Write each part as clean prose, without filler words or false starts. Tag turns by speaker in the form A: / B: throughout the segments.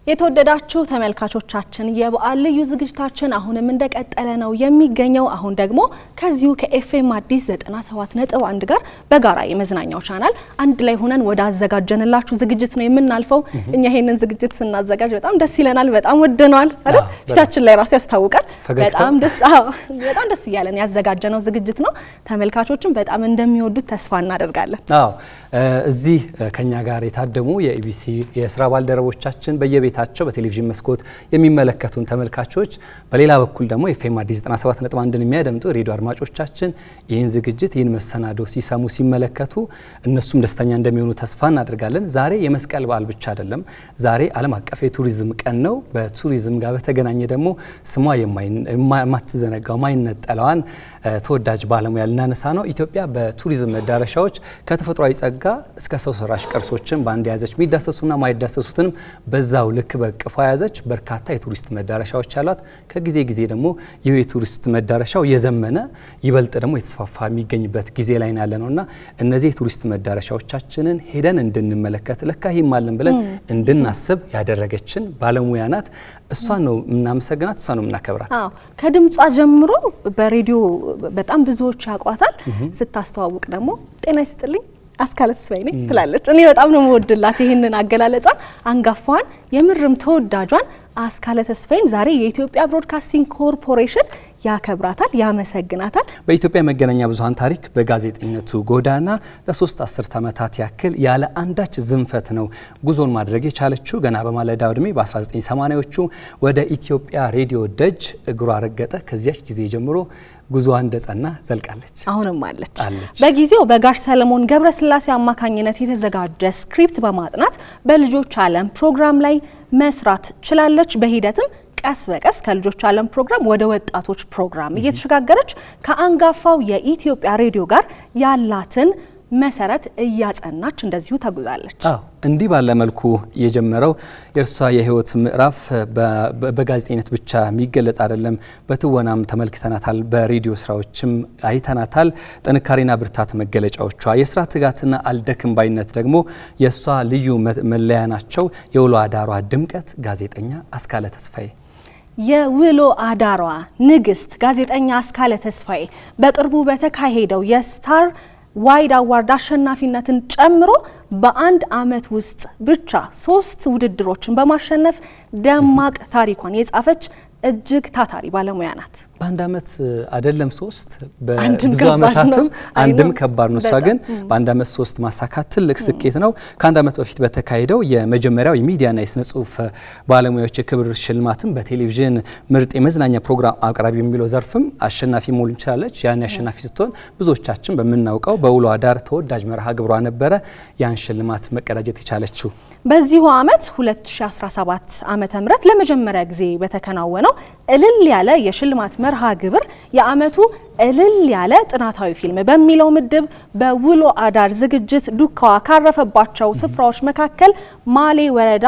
A: የተወደዳችሁ ተመልካቾቻችን የበዓል ልዩ ዝግጅታችን አሁንም እንደቀጠለ ነው የሚገኘው። አሁን ደግሞ ከዚሁ ከኤፍኤም አዲስ 97.1 ጋር በጋራ የመዝናኛው ቻናል አንድ ላይ ሆነን ወደ አዘጋጀንላችሁ ዝግጅት ነው የምናልፈው። እኛ ይሄንን ዝግጅት ስናዘጋጅ በጣም ደስ ይለናል፣ በጣም ወደነዋል አይደል? ፊታችን ላይ ራሱ ያስታውቃል። በጣም ደስ እያለን ያዘጋጀነው ዝግጅት ነው። ተመልካቾችን በጣም እንደሚወዱት ተስፋ እናደርጋለን።
B: እዚህ ከኛ ጋር የታደሙ የኢቢሲ የስራ ባልደረቦቻችን በየቤታቸው በቴሌቪዥን መስኮት የሚመለከቱን ተመልካቾች፣ በሌላ በኩል ደግሞ ኤፍኤም አዲስ 97.1ን የሚያደምጡ ሬዲዮ አድማጮቻችን ይህን ዝግጅት ይህን መሰናዶ ሲሰሙ ሲመለከቱ እነሱም ደስተኛ እንደሚሆኑ ተስፋ እናደርጋለን። ዛሬ የመስቀል በዓል ብቻ አይደለም፣ ዛሬ ዓለም አቀፍ የቱሪዝም ቀን ነው። በቱሪዝም ጋር በተገናኘ ደግሞ ስሟ የማትዘነጋው ማይነጠለዋን ተወዳጅ ባለሙያ ልናነሳ ነው። ኢትዮጵያ በቱሪዝም መዳረሻዎች ከተፈጥሯዊ ጸጋ እስከ ሰው ሰራሽ ቅርሶችን በአንድ ያዘች፣ የሚዳሰሱና ማይዳሰሱትንም በዛው ልክ በቅፏ ያዘች በርካታ የቱሪስት መዳረሻዎች አሏት። ከጊዜ ጊዜ ደግሞ ይህ የቱሪስት መዳረሻው የዘመነ ይበልጥ ደግሞ የተስፋፋ የሚገኝበት ጊዜ ላይ ያለነውና እነዚህ የቱሪስት መዳረሻዎቻችንን ሄደን እንድንመለከት ለካ ይማለን ብለን እንድናስብ ያደረገችን ባለሙያ ናት። እሷን ነው የምናመሰግናት፣ እሷን ነው የምናከብራት።
A: ከድምጿ ጀምሮ በሬዲዮ በጣም ብዙዎች ያቋታል። ስታስተዋውቅ ደግሞ ጤና ይስጥልኝ አስካለ ተስፋዬ ነኝ ትላለች። እኔ በጣም ነው የምወድላት ይሄንን አገላለጻ። አንጋፋዋን የምርም ተወዳጇን አስካለ ተስፋዬን ዛሬ የኢትዮጵያ ብሮድካስቲንግ ኮርፖሬሽን ያከብራታል፣ ያመሰግናታል።
B: በኢትዮጵያ መገናኛ ብዙሃን ታሪክ በጋዜጠኝነቱ ጎዳና ለ3 አስርት ዓመታት ያክል ያለ አንዳች ዝንፈት ነው ጉዞን ማድረግ የቻለችው። ገና በማለዳው ዕድሜ በ1980ዎቹ ወደ ኢትዮጵያ ሬዲዮ ደጅ እግሯ ረገጠ። ከዚያች ጊዜ ጀምሮ ጉዞዋ እንደጸና ዘልቃለች።
A: አሁንም አለች። በጊዜው በጋሽ ሰለሞን ገብረስላሴ አማካኝነት የተዘጋጀ ስክሪፕት በማጥናት በልጆች ዓለም ፕሮግራም ላይ መስራት ችላለች። በሂደትም ቀስ በቀስ ከልጆች ዓለም ፕሮግራም ወደ ወጣቶች ፕሮግራም እየተሸጋገረች ከአንጋፋው የኢትዮጵያ ሬዲዮ ጋር ያላትን መሰረት እያጸናች እንደዚሁ ተጉዛለች።
B: እንዲህ ባለ መልኩ የጀመረው የእርሷ የህይወት ምዕራፍ በጋዜጠኝነት ብቻ የሚገለጥ አይደለም። በትወናም ተመልክተናታል፣ በሬዲዮ ስራዎችም አይተናታል። ጥንካሬና ብርታት መገለጫዎቿ፣ የስራ ትጋትና አልደክም ባይነት ደግሞ የእሷ ልዩ መለያ ናቸው። የውሎ አዳሯ ድምቀት ጋዜጠኛ አስካለ ተስፋዬ።
A: የውሎ አዳሯ ንግስት ጋዜጠኛ አስካለ ተስፋዬ በቅርቡ በተካሄደው የስታር ዋይድ አዋርድ አሸናፊነትን ጨምሮ በአንድ አመት ውስጥ ብቻ 3 ውድድሮችን በማሸነፍ ደማቅ ታሪኳን የጻፈች እጅግ ታታሪ ባለሙያ ናት። በአንድ አመት አይደለም 3 በብዙ አመታትም አንድም ከባድ ነው። እሷ ግን በአንድ አመት 3 ማሳካት ትልቅ ስኬት ነው። ከአንድ አመት በፊት በተካሄደው የመጀመሪያው የሚዲያና የስነ ጽሁፍ ባለሙያዎች የክብር ሽልማትም በቴሌቪዥን ምርጥ የመዝናኛ ፕሮግራም አቅራቢ የሚለው ዘርፍም አሸናፊ መሆን ቻለች። ያን አሸናፊ ስትሆን ብዙዎቻችን በምናውቀው በውሎ አዳር ተወዳጅ መርሃ ግብሯ ነበረ ያን ሽልማት መቀዳጀት የቻለችው። በዚሁ አመት 2017 ዓመተ ምህረት ለመጀመሪያ ጊዜ በተከናወነው እልል ያለ የሽልማት መርሃ ግብር የአመቱ እልል ያለ ጥናታዊ ፊልም በሚለው ምድብ በውሎ አዳር ዝግጅት ዱካዋ ካረፈባቸው ስፍራዎች መካከል ማሌ ወረዳ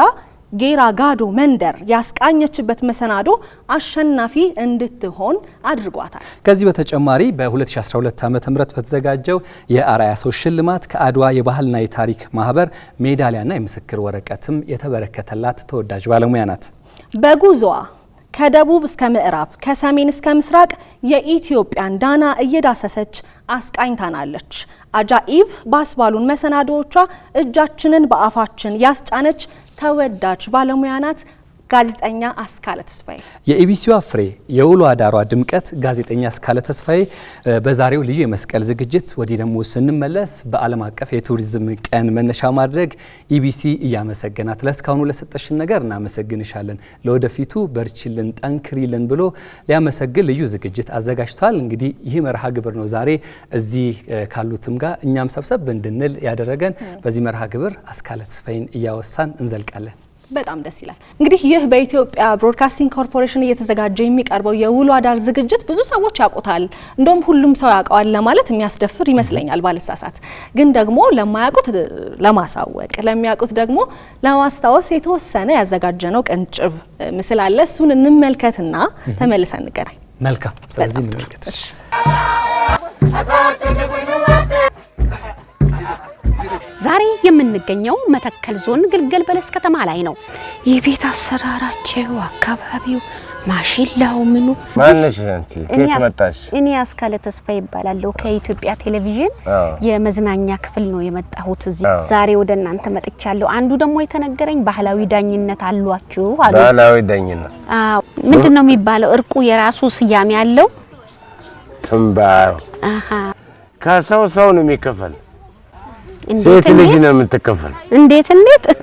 A: ጌራ ጋዶ መንደር ያስቃኘችበት መሰናዶ አሸናፊ እንድትሆን አድርጓታል። ከዚህ በተጨማሪ በ2012 ዓመተ ምህረት በተዘጋጀው የአርአያ ሰው ሽልማት ከአድዋ የባህልና የታሪክ ማህበር ሜዳሊያና የምስክር ወረቀትም የተበረከተላት ተወዳጅ ባለሙያ ናት። በጉዞዋ ከደቡብ እስከ ምዕራብ ከሰሜን እስከ ምስራቅ የኢትዮጵያን ዳና እየዳሰሰች አስቃኝታናለች። አጃኢብ ባስባሉን መሰናዶዎቿ እጃችንን በአፋችን ያስጫነች ተወዳጅ ባለሙያ ናት ጋዜጠኛ አስካለ ተስፋዬ። የኢቢሲዋ ፍሬ የውሎ አዳሯ ድምቀት ጋዜጠኛ አስካለ ተስፋዬ በዛሬው ልዩ የመስቀል ዝግጅት ወዲህ ደግሞ ስንመለስ በዓለም አቀፍ የቱሪዝም ቀን መነሻ ማድረግ ኢቢሲ እያመሰገናት ለስካሁኑ ለሰጠሽን ነገር እናመሰግንሻለን፣ ለወደፊቱ በርቺልን፣ ጠንክሪልን ብሎ ሊያመሰግን ልዩ ዝግጅት አዘጋጅቷል። እንግዲህ ይህ መርሃ ግብር ነው ዛሬ እዚህ ካሉትም ጋር እኛም ሰብሰብ እንድንል ያደረገን። በዚህ መርሃ ግብር አስካለ ተስፋዬን እያወሳን እንዘልቃለን። በጣም ደስ ይላል። እንግዲህ ይህ በኢትዮጵያ ብሮድካስቲንግ ኮርፖሬሽን እየተዘጋጀ የሚቀርበው የውሎ አዳር ዝግጅት ብዙ ሰዎች ያውቁታል። እንደውም ሁሉም ሰው ያውቀዋል ለማለት የሚያስደፍር ይመስለኛል ባለሳሳት። ግን ደግሞ ለማያውቁት ለማሳወቅ፣ ለሚያውቁት ደግሞ ለማስታወስ የተወሰነ ያዘጋጀነው ቅንጭብ ምስል አለ። እሱን እንመልከትና ተመልሰን እንገናኝ። መልካም። ስለዚህ እንመልከት።
C: ዛሬ የምንገኘው መተከል ዞን ግልገል በለስ ከተማ ላይ ነው። የቤት አሰራራቸው አካባቢው ማሽላው ምኑ
D: ማነሽ አንቺ ከየት መጣሽ?
C: እኔ አስካለ ተስፋ ይባላልው ከኢትዮጵያ ቴሌቪዥን የመዝናኛ ክፍል ነው የመጣሁት እዚህ ዛሬ ወደ እናንተ መጥቻለሁ። አንዱ ደግሞ የተነገረኝ ባህላዊ ዳኝነት አሏችሁ አሉ።
D: ባህላዊ ዳኝነት
C: ምንድነው የሚባለው? እርቁ የራሱ ስያሜ አለው።
D: ትንባው ከሰው ነው የሚከፈል ሴት ልጅ ነው የምትከፈል። እንዴት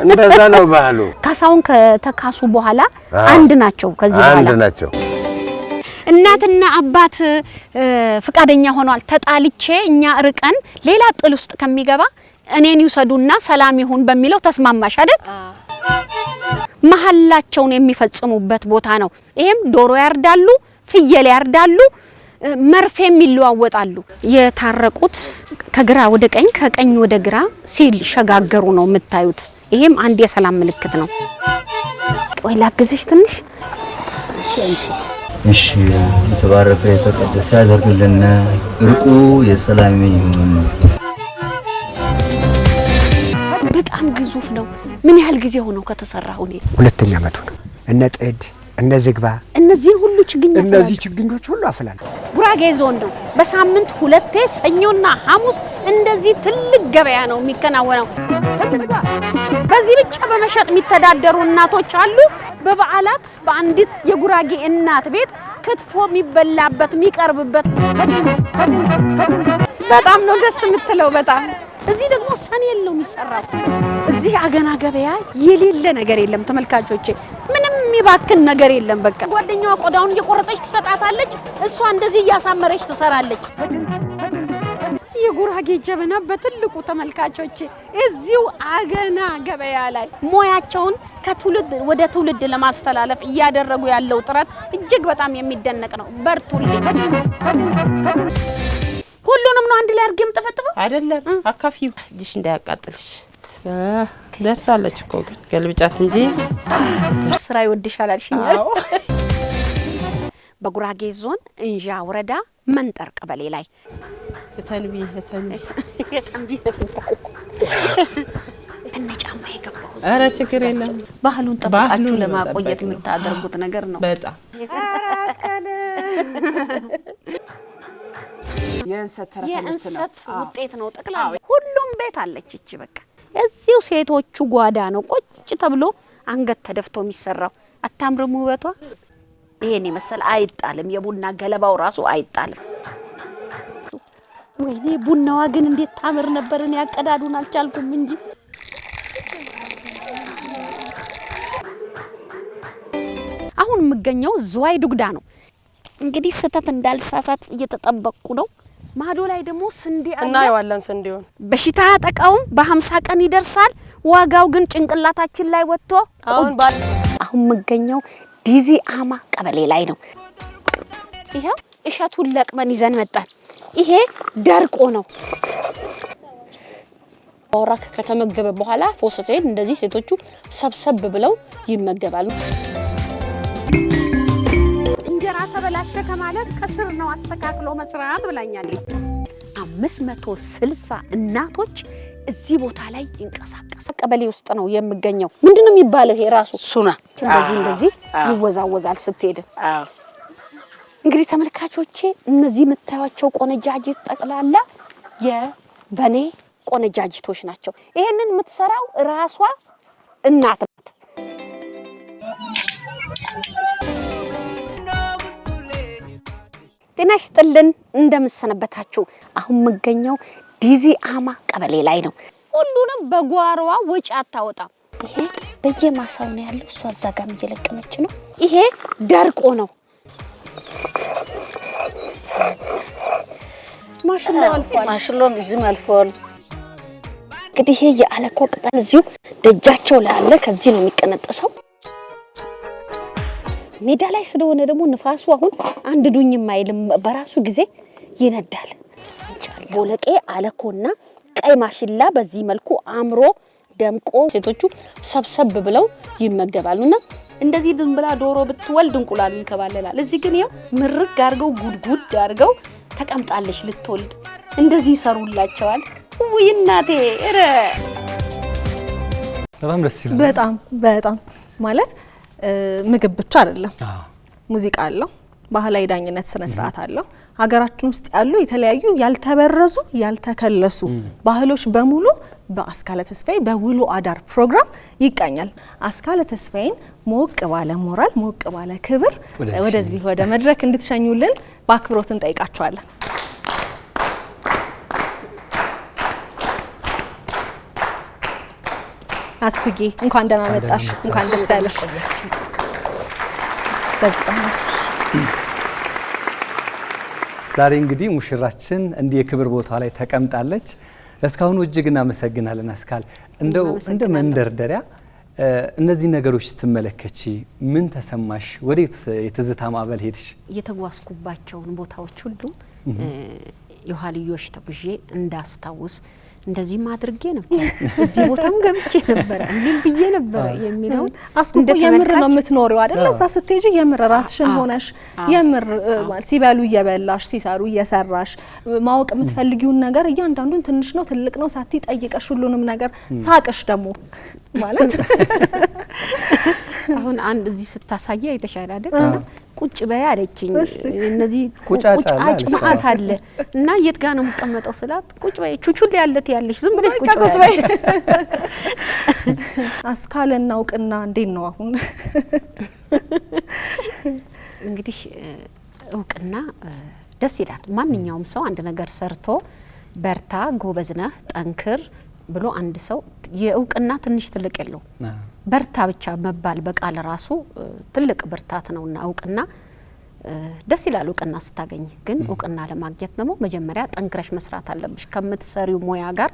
D: እንደዛ ነው ባህሉ። ካሳውን ከተካሱ በኋላ አንድ ናቸው። ከዚህ በኋላ አንድ ናቸው። እናትና አባት ፍቃደኛ ሆኗል። ተጣልቼ እኛ ርቀን ሌላ ጥል ውስጥ ከሚገባ እኔን ይውሰዱና ሰላም ይሁን በሚለው ተስማማሽ አይደል? መሐላቸውን የሚፈጽሙበት ቦታ ነው። ይሄም ዶሮ ያርዳሉ፣ ፍየል ያርዳሉ፣ መርፌም ይለዋወጣሉ። የታረቁት ከግራ ወደ ቀኝ ከቀኝ ወደ ግራ ሲል ሸጋገሩ ነው የምታዩት። ይሄም አንድ የሰላም ምልክት ነው። ወይ ላግዝሽ ትንሽ?
E: እሺ የተባረከ የተቀደሰ ያደርግልን። እርቁ የሰላም ይሁን።
C: በጣም ግዙፍ ነው። ምን ያህል ጊዜ ሆነው ከተሰራው? ነው
F: ሁለተኛ ዓመቱ ነው። እነ ጥድ እነ ዝግባ
C: እነዚህ ሁሉ ችግኞች
F: እነዚህ ችግኞች ሁሉ አፈላል።
C: ጉራጌ ዞን ነው። በሳምንት ሁለቴ ሰኞና ሐሙስ እንደዚህ ትልቅ ገበያ ነው የሚከናወነው። በዚህ ብቻ በመሸጥ የሚተዳደሩ እናቶች አሉ። በበዓላት በአንዲት የጉራጌ እናት ቤት ክትፎ የሚበላበት የሚቀርብበት በጣም ነው ደስ የምትለው። በጣም እዚህ ደግሞ ሰኔል ነው የሚሰራው። እዚህ አገና ገበያ የሌለ ነገር የለም ተመልካቾቼ። ምንም የሚባክን ነገር የለም። በቃ ጓደኛዋ ቆዳውን እየቆረጠች ትሰጣታለች፣ እሷ እንደዚህ እያሳመረች ትሰራለች። የጉራጌ ጀበና በትልቁ ተመልካቾቼ እዚሁ አገና ገበያ ላይ ሙያቸውን ከትውልድ ወደ ትውልድ ለማስተላለፍ እያደረጉ ያለው ጥረት እጅግ በጣም የሚደነቅ ነው። በርቱልኝ። ሁሉንም ነው አንድ ላይ አርገም ተፈጥፈው
G: አይደለም አካፊው ዲሽ እንዳያቃጥልሽ ደርሳለች እኮ ግን ገልብጫት እንጂ
C: ስራ ይወድሻል አልሽኛል። በጉራጌ ዞን እንዣ ወረዳ መንጠር ቀበሌ ላይ
G: የተንቢ
C: ተነጫማ የገባው
G: አረ ችግር የለም።
C: ባህሉን ጠብቃችሁ ለማቆየት የምታደርጉት ነገር ነው።
G: በጣም
C: አራስካለ የእንሰት ውጤት ነው። ጠቅላላ ሁሉም ቤት አለች እቺ በቃ እዚሁ ሴቶቹ ጓዳ ነው ቁጭ ተብሎ አንገት ተደፍቶ የሚሰራው። አታምርም ውበቷ? ይሄን ይመስል አይጣልም። የቡና ገለባው ራሱ አይጣልም። ወይኔ ቡናዋ ግን እንዴት ታምር ነበርን። ያቀዳዱን አልቻልኩም እንጂ አሁን የምገኘው ዝዋይ ዱግዳ ነው። እንግዲህ ስተት እንዳልሳሳት እየተጠበቅኩ ነው። ማዶ ላይ ደግሞ ስንዴ አለ
G: እና ያዋለን ስንዴውን
C: በሽታ ያጠቃውም በ50 ቀን ይደርሳል። ዋጋው ግን ጭንቅላታችን ላይ ወጥቶ አሁን የምገኘው ዲዚ አማ ቀበሌ ላይ ነው። ይሄው እሸቱን ለቅመን ይዘን መጣን። ይሄ ደርቆ ነው። ወራክ ከተመገበ በኋላ ፎሰቴን እንደዚህ ሴቶቹ ሰብሰብ ብለው ይመገባሉ። እንጀራ ተበላሸ ከማለት ከስር ነው አስተካክሎ መስራት ብላኛለች። 560 እናቶች እዚህ ቦታ ላይ ይንቀሳቀሳሉ። ቀበሌ ውስጥ ነው የምገኘው። ምንድነው የሚባለው? ይሄ ራሱ ሱና እንደዚህ ይወዛወዛል ስትሄድ። እንግዲህ ተመልካቾቼ እነዚህ የምታዩቸው ቆነጃጅት ጠቅላላ የበኔ ቆነጃጅቶች ናቸው። ይሄንን የምትሰራው ራሷ እናት ናት። ጤና ይስጥልን እንደምሰነበታችሁ። አሁን የምገኘው ዲዚ አማ ቀበሌ ላይ ነው። ሁሉንም በጓሮዋ ወጪ አታወጣም። ይሄ በየማሳው ነው ያለው። እሷ እዛ ጋር እየለቀመች ነው። ይሄ ደርቆ ነው። ማሽሎም እዚህም አልፏል። እንግዲህ ይሄ የአለኮ ቅጠል እዚሁ ደጃቸው ላይ አለ። ከዚህ ነው የሚቀነጠሰው። ሜዳ ላይ ስለሆነ ደግሞ ንፋሱ አሁን አንድ ዱኝ ማይልም በራሱ ጊዜ ይነዳል። ቦለቄ አለኮና ቀይ ማሽላ በዚህ መልኩ አምሮ ደምቆ ሴቶቹ ሰብሰብ ብለው ይመገባሉና እንደዚህ ድን ብላ ዶሮ ብትወልድ እንቁላል እንከባለላል። እዚህ ግን ያው ምርግ አድርገው ጉድጉድ አድርገው ተቀምጣለች ልትወልድ። እንደዚህ ይሰሩላቸዋል። ውይ እናቴ እረ
B: በጣም ደስ ይላል።
A: በጣም ማለት ምግብ ብቻ አይደለም፣ ሙዚቃ አለው፣ ባህላዊ ዳኝነት ስነ ስርዓት አለው። ሀገራችን ውስጥ ያሉ የተለያዩ ያልተበረዙ ያልተከለሱ ባህሎች በሙሉ በአስካለ ተስፋዬ በውሎ አዳር ፕሮግራም ይቃኛል። አስካለ ተስፋዬን ሞቅ ባለ ሞራል ሞቅ ባለ ክብር ወደዚህ ወደ መድረክ እንድትሸኙልን በአክብሮት እንጠይቃቸዋለን። አስኩዬ እንኳን ደህና መጣሽ፣ እንኳን ደስ ያለሽ።
B: ዛሬ እንግዲህ ሙሽራችን እንዲህ የክብር ቦታ ላይ ተቀምጣለች። ለእስካሁኑ እጅግ እናመሰግናለን አስካል። እንደው እንደ መንደርደሪያ እነዚህ ነገሮች ስትመለከቺ ምን ተሰማሽ? ወዴት የትዝታ ማዕበል ሄድሽ?
C: የተጓዝኩባቸውን ቦታዎች ሁሉ የኋልዮሽ ተጉዤ እንዳስታውስ እንደዚህም አድርጌ ነበር፣ እዚህ ቦታም ገብቼ ነበር፣ እንዲህ ብዬ ነበር የሚለው
A: አስኩ የምር ነው የምትኖሪው አይደል? እዛ ስትሄጂ የምር ራስሽን ሆነሽ የምር ማለት ሲበሉ እየበላሽ ሲሰሩ እየሰራሽ ማወቅ የምትፈልጊውን ነገር እያንዳንዱን ትንሽ ነው ትልቅ ነው ሳቲ ጠይቀሽ ሁሉንም ነገር ሳቅሽ ደግሞ ማለት
C: አሁን አንድ እዚህ ስታሳየ የተሻለ አይደል? ቁጭ በይ አለችኝ። እነዚህ ቁጭ ማአት አለ እና የት ጋር ነው የምቀመጠው ስላት ቁጭ በይ ቹቹል ያለት ያለሽ ዝም ብለሽ ቁጭ በይ።
A: አስካለ እናውቅና እንዴት ነው አሁን?
C: እንግዲህ እውቅና ደስ ይላል። ማንኛውም ሰው አንድ ነገር ሰርቶ በርታ፣ ጎበዝ ነህ፣ ጠንክር ብሎ አንድ ሰው የእውቅና ትንሽ ትልቅ የለው በርታ ብቻ መባል በቃል ራሱ ትልቅ ብርታት ነውና እውቅና ደስ ይላል። እውቅና ስታገኝ ግን እውቅና ለማግኘት ደግሞ መጀመሪያ ጠንክረሽ መስራት አለብሽ። ከምትሰሪው ሙያ ጋር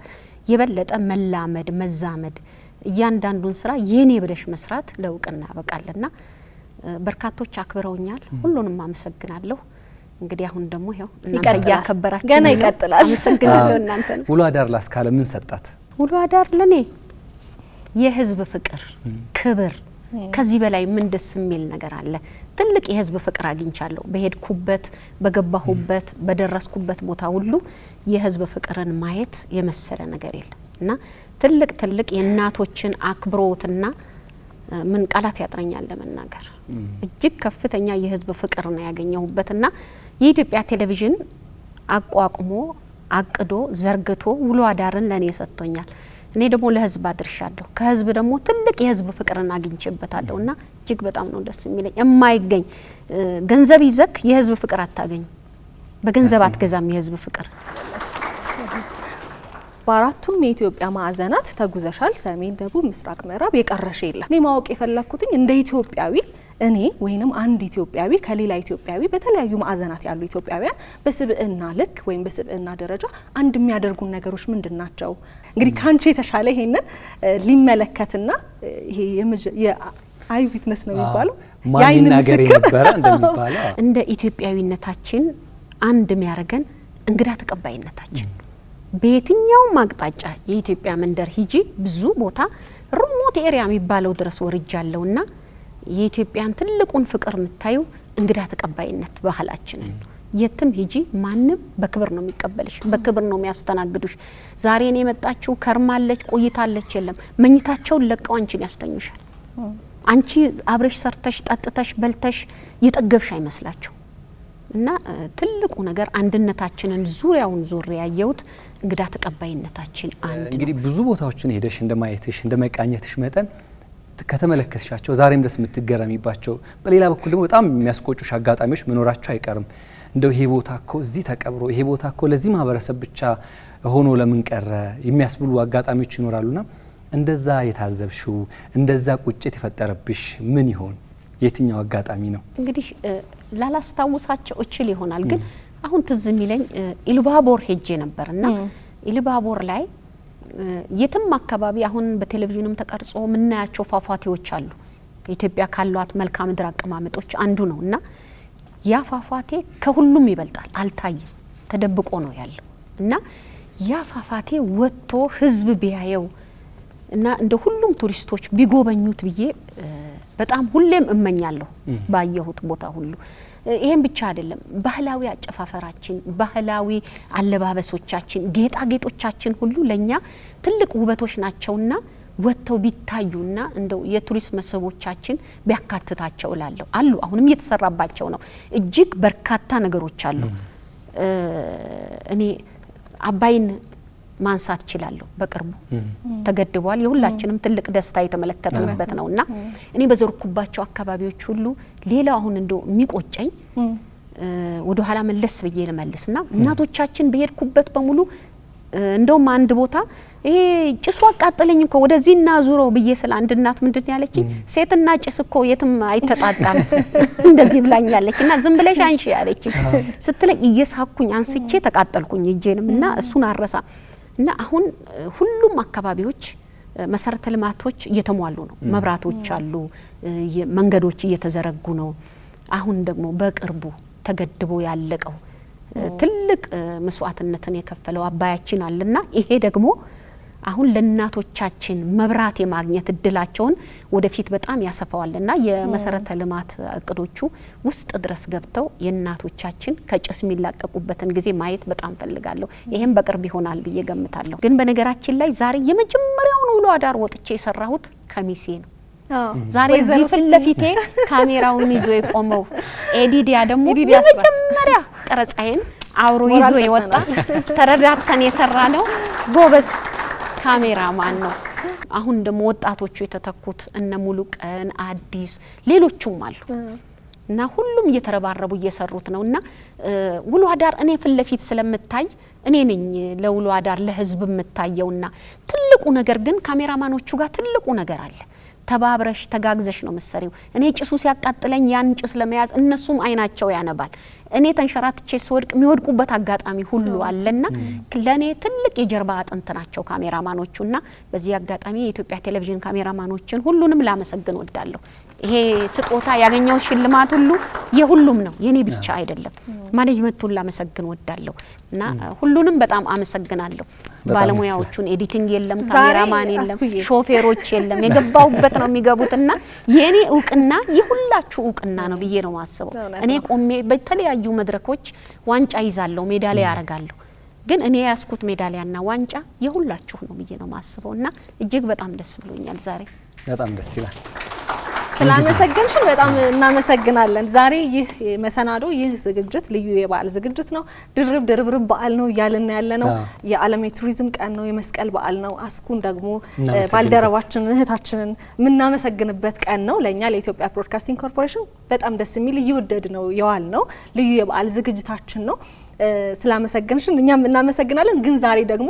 C: የበለጠ መላመድ መዛመድ፣ እያንዳንዱን ስራ የኔ ብለሽ መስራት ለእውቅና ያበቃልና በርካቶች አክብረውኛል። ሁሉንም አመሰግናለሁ። እንግዲህ አሁን ደግሞ ይሄው እናንተ ያከበራችሁ
A: ገና ይቀጥላል።
C: አመሰግናለሁ እናንተ ነው።
B: ውሎ አዳር ላስካለ ምን ሰጣት?
C: ውሎ አዳር ለኔ የህዝብ ፍቅር፣ ክብር፣ ከዚህ በላይ ምን ደስ የሚል ነገር አለ? ትልቅ የህዝብ ፍቅር አግኝቻለሁ። በሄድኩበት በገባሁበት በደረስኩበት ቦታ ሁሉ የህዝብ ፍቅርን ማየት የመሰለ ነገር የለም እና ትልቅ የእናቶችን አክብሮትና ምን ቃላት ያጥረኛል ለመናገር እጅግ ከፍተኛ የህዝብ ፍቅር ነው ያገኘሁበትና የኢትዮጵያ ቴሌቪዥን አቋቁሞ አቅዶ ዘርግቶ ውሎ አዳርን ለኔ ሰጥቶኛል። እኔ ደግሞ ለህዝብ አድርሻለሁ። ከህዝብ ደግሞ ትልቅ የህዝብ ፍቅርን አግኝቼበታለሁና እጅግ በጣም ነው ደስ የሚለኝ። የማይገኝ ገንዘብ ይዘክ የህዝብ ፍቅር አታገኝ። በገንዘብ አትገዛም የህዝብ ፍቅር።
A: በአራቱም የኢትዮጵያ ማዕዘናት ተጉዘሻል። ሰሜን፣ ደቡብ፣ ምስራቅ፣ ምዕራብ የቀረሽ የለም። እኔ ማወቅ የፈለኩትኝ እንደ ኢትዮጵያዊ እኔ ወይንም አንድ ኢትዮጵያዊ ከሌላ ኢትዮጵያዊ በተለያዩ ማዕዘናት ያሉ ኢትዮጵያውያን በስብዕና ልክ ወይም በስብዕና ደረጃ አንድ የሚያደርጉን ነገሮች ምንድናቸው? እንግዲህ ካንቺ የተሻለ ይሄንን ሊመለከትና ይሄ የአይ ዊትነስ ነው የሚባለው
B: ማን ነገር የነበረ እንደሚባለው
C: እንደ ኢትዮጵያዊነታችን አንድ የሚያደርገን እንግዳ ተቀባይነታችን በየትኛውም አቅጣጫ የኢትዮጵያ መንደር ሂጂ ብዙ ቦታ ሪሞት ኤሪያ የሚባለው ድረስ ወርጃለሁና የኢትዮጵያን ትልቁን ፍቅር የምታዩ እንግዳ ተቀባይነት ባህላችንን የትም ሂጂ ማንም በክብር ነው የሚቀበልሽ፣ በክብር ነው የሚያስተናግዱሽ። ዛሬ ነው የመጣችው ከርማለች ቆይታለች የለም፣ መኝታቸውን ለቀው አንቺን ያስተኙሻል። አንቺ አብረሽ ሰርተሽ ጠጥተሽ በልተሽ የጠገብሽ አይመስላችሁ እና ትልቁ ነገር አንድነታችንን ዙሪያውን ዙሪያ ያየሁት እንግዳ ተቀባይነታችን አንድ ነው።
B: እንግዲህ ብዙ ቦታዎችን ሄደሽ እንደማየትሽ እንደመቃኘትሽ መጠን ከተመለከትሻቸው ዛሬም ደስ የምትገረሚባቸው በሌላ በኩል ደግሞ በጣም የሚያስቆጩሽ አጋጣሚዎች መኖራቸው አይቀርም። እንደው ይሄ ቦታ እኮ እዚህ ተቀብሮ ይሄ ቦታ እኮ ለዚህ ማህበረሰብ ብቻ ሆኖ ለምን ቀረ የሚያስብሉ አጋጣሚዎች ይኖራሉና እንደዛ የታዘብሽው እንደዛ ቁጭት የፈጠረብሽ ምን ይሆን? የትኛው አጋጣሚ ነው?
C: እንግዲህ ላላስታውሳቸው እችል ይሆናል ግን አሁን ትዝ የሚለኝ ኢሉባቦር ሄጄ ነበርና ኢሉባቦር ላይ የትም አካባቢ አሁን በቴሌቪዥንም ተቀርጾ ምናያቸው ፏፏቴዎች አሉ። ከኢትዮጵያ ካሏት መልክዓ ምድር አቀማመጦች አንዱ ነውና ያ ፏፏቴ ከሁሉም ይበልጣል። አልታየም፣ ተደብቆ ነው ያለው እና ያ ፏፏቴ ወጥቶ ህዝብ ቢያየው እና እንደ ሁሉም ቱሪስቶች ቢጎበኙት ብዬ በጣም ሁሌም እመኛለሁ ባየሁት ቦታ ሁሉ። ይሄን ብቻ አይደለም፣ ባህላዊ አጨፋፈራችን፣ ባህላዊ አለባበሶቻችን፣ ጌጣጌጦቻችን ሁሉ ለኛ ትልቅ ውበቶች ናቸውና ወጥተው ቢታዩና እንደው የቱሪስት መስህቦቻችን ቢያካትታቸው እላለሁ። አሉ አሁንም እየተሰራባቸው ነው። እጅግ በርካታ ነገሮች አሉ። እኔ አባይን ማንሳት እችላለሁ። በቅርቡ ተገድቧል። የሁላችንም ትልቅ ደስታ የተመለከትንበት ነውና እኔ በዘርኩባቸው አካባቢዎች ሁሉ ሌላ አሁን እንደው የሚቆጨኝ ወደ ኋላ መለስ ብዬ ልመልስና እናቶቻችን በሄድኩበት በሙሉ እንደውም አንድ ቦታ ይሄ ጭሱ አቃጠለኝ እኮ ወደዚህና ዙረው ብዬ ስለ አንድ እናት ምንድን ያለችኝ ሴትና ጭስ እኮ የትም አይተጣጣም እንደዚህ ብላኛለችና ዝም ብለሽ አንሺ ያለችኝ ስትለኝ እየሳኩኝ አንስቼ ተቃጠልኩኝ እጄንምና እሱን አረሳ እና አሁን ሁሉም አካባቢዎች መሰረተ ልማቶች እየተሟሉ ነው። መብራቶች አሉ፣ መንገዶች እየተዘረጉ ነው። አሁን ደግሞ በቅርቡ ተገድቦ ያለቀው ትልቅ መስዋዕትነትን የከፈለው አባያችን አለና ይሄ ደግሞ አሁን ለእናቶቻችን መብራት የማግኘት እድላቸውን ወደፊት በጣም ያሰፋዋልና የመሰረተ ልማት እቅዶቹ ውስጥ ድረስ ገብተው የእናቶቻችን ከጭስ የሚላቀቁበትን ጊዜ ማየት በጣም ፈልጋለሁ። ይሄም በቅርብ ይሆናል ብዬ ገምታለሁ። ግን በነገራችን ላይ ዛሬ የመጀመሪያውን ውሎ አዳር ወጥቼ የሰራሁት ከሚሴ ነው። ዛሬ እዚህ ፊት ለፊቴ ካሜራውን ይዞ የቆመው ኤዲዲያ ደግሞ የመጀመሪያ ቀረጻዬን አብሮ ይዞ የወጣ ተረዳተን የሰራ ነው ጎበዝ ካሜራማን ነው። አሁን ደግሞ ወጣቶቹ የተተኩት እነ ሙሉቀን አዲስ ሌሎቹም አሉ እና ሁሉም እየተረባረቡ እየሰሩት ነውና ውሎ አዳር እኔ ፊት ለፊት ስለምታይ እኔ ነኝ ለውሎ አዳር ለህዝብ የምታየውና ትልቁ ነገር ግን ካሜራማኖቹ ጋር ትልቁ ነገር አለ። ተባብረሽ ተጋግዘሽ ነው መሰሪው። እኔ ጭሱ ሲያቃጥለኝ ያን ጭስ ለመያዝ እነሱም አይናቸው ያነባል። እኔ ተንሸራትቼ ስወድቅ የሚወድቁበት አጋጣሚ ሁሉ አለና ለኔ ትልቅ የጀርባ አጥንት ናቸው ካሜራማኖቹና በዚህ አጋጣሚ የኢትዮጵያ ቴሌቪዥን ካሜራማኖችን ሁሉንም ላመሰግን ወዳለሁ። ይሄ ስጦታ ያገኘው ሽልማት ሁሉ የሁሉም ነው፣ የኔ ብቻ አይደለም። ማኔጅመንቱን ላመሰግን ወዳለሁ እና ሁሉንም በጣም አመሰግናለሁ። ባለሙያዎቹን ኤዲቲንግ የለም፣ ካሜራማን የለም፣ ሾፌሮች የለም፣ የገባውበት ነው የሚገቡትና የኔ እውቅና የሁላችሁ እውቅና ነው ብዬ ነው ማስበው። እኔ ቆሜ በተለያዩ መድረኮች ዋንጫ ይዛለሁ፣ ሜዳሊያ ያረጋለሁ። ግን እኔ ያስኩት ሜዳሊያና ዋንጫ የሁላችሁ ነው ብዬ ነው ማስበውና እጅግ በጣም ደስ ብሎኛል ዛሬ።
B: በጣም ደስ ይላል።
A: ስላመሰገንሽን በጣም እናመሰግናለን። ዛሬ ይህ መሰናዶ ይህ ዝግጅት ልዩ የበዓል ዝግጅት ነው። ድርብ በዓል ነው እያልን ያለነው። የዓለም የቱሪዝም ቀን ነው፣ የመስቀል በዓል ነው። አስኩን ደግሞ ባልደረባችን እህታችንን የምናመሰግንበት ቀን ነው። ለኛ ለኢትዮጵያ ብሮድካስቲንግ ኮርፖሬሽን በጣም ደስ የሚል እየወደድ ነው የዋል ነው ልዩ የበዓል ዝግጅታችን ነው። ስላመሰገንሽን እኛም እናመሰግናለን። ግን ዛሬ ደግሞ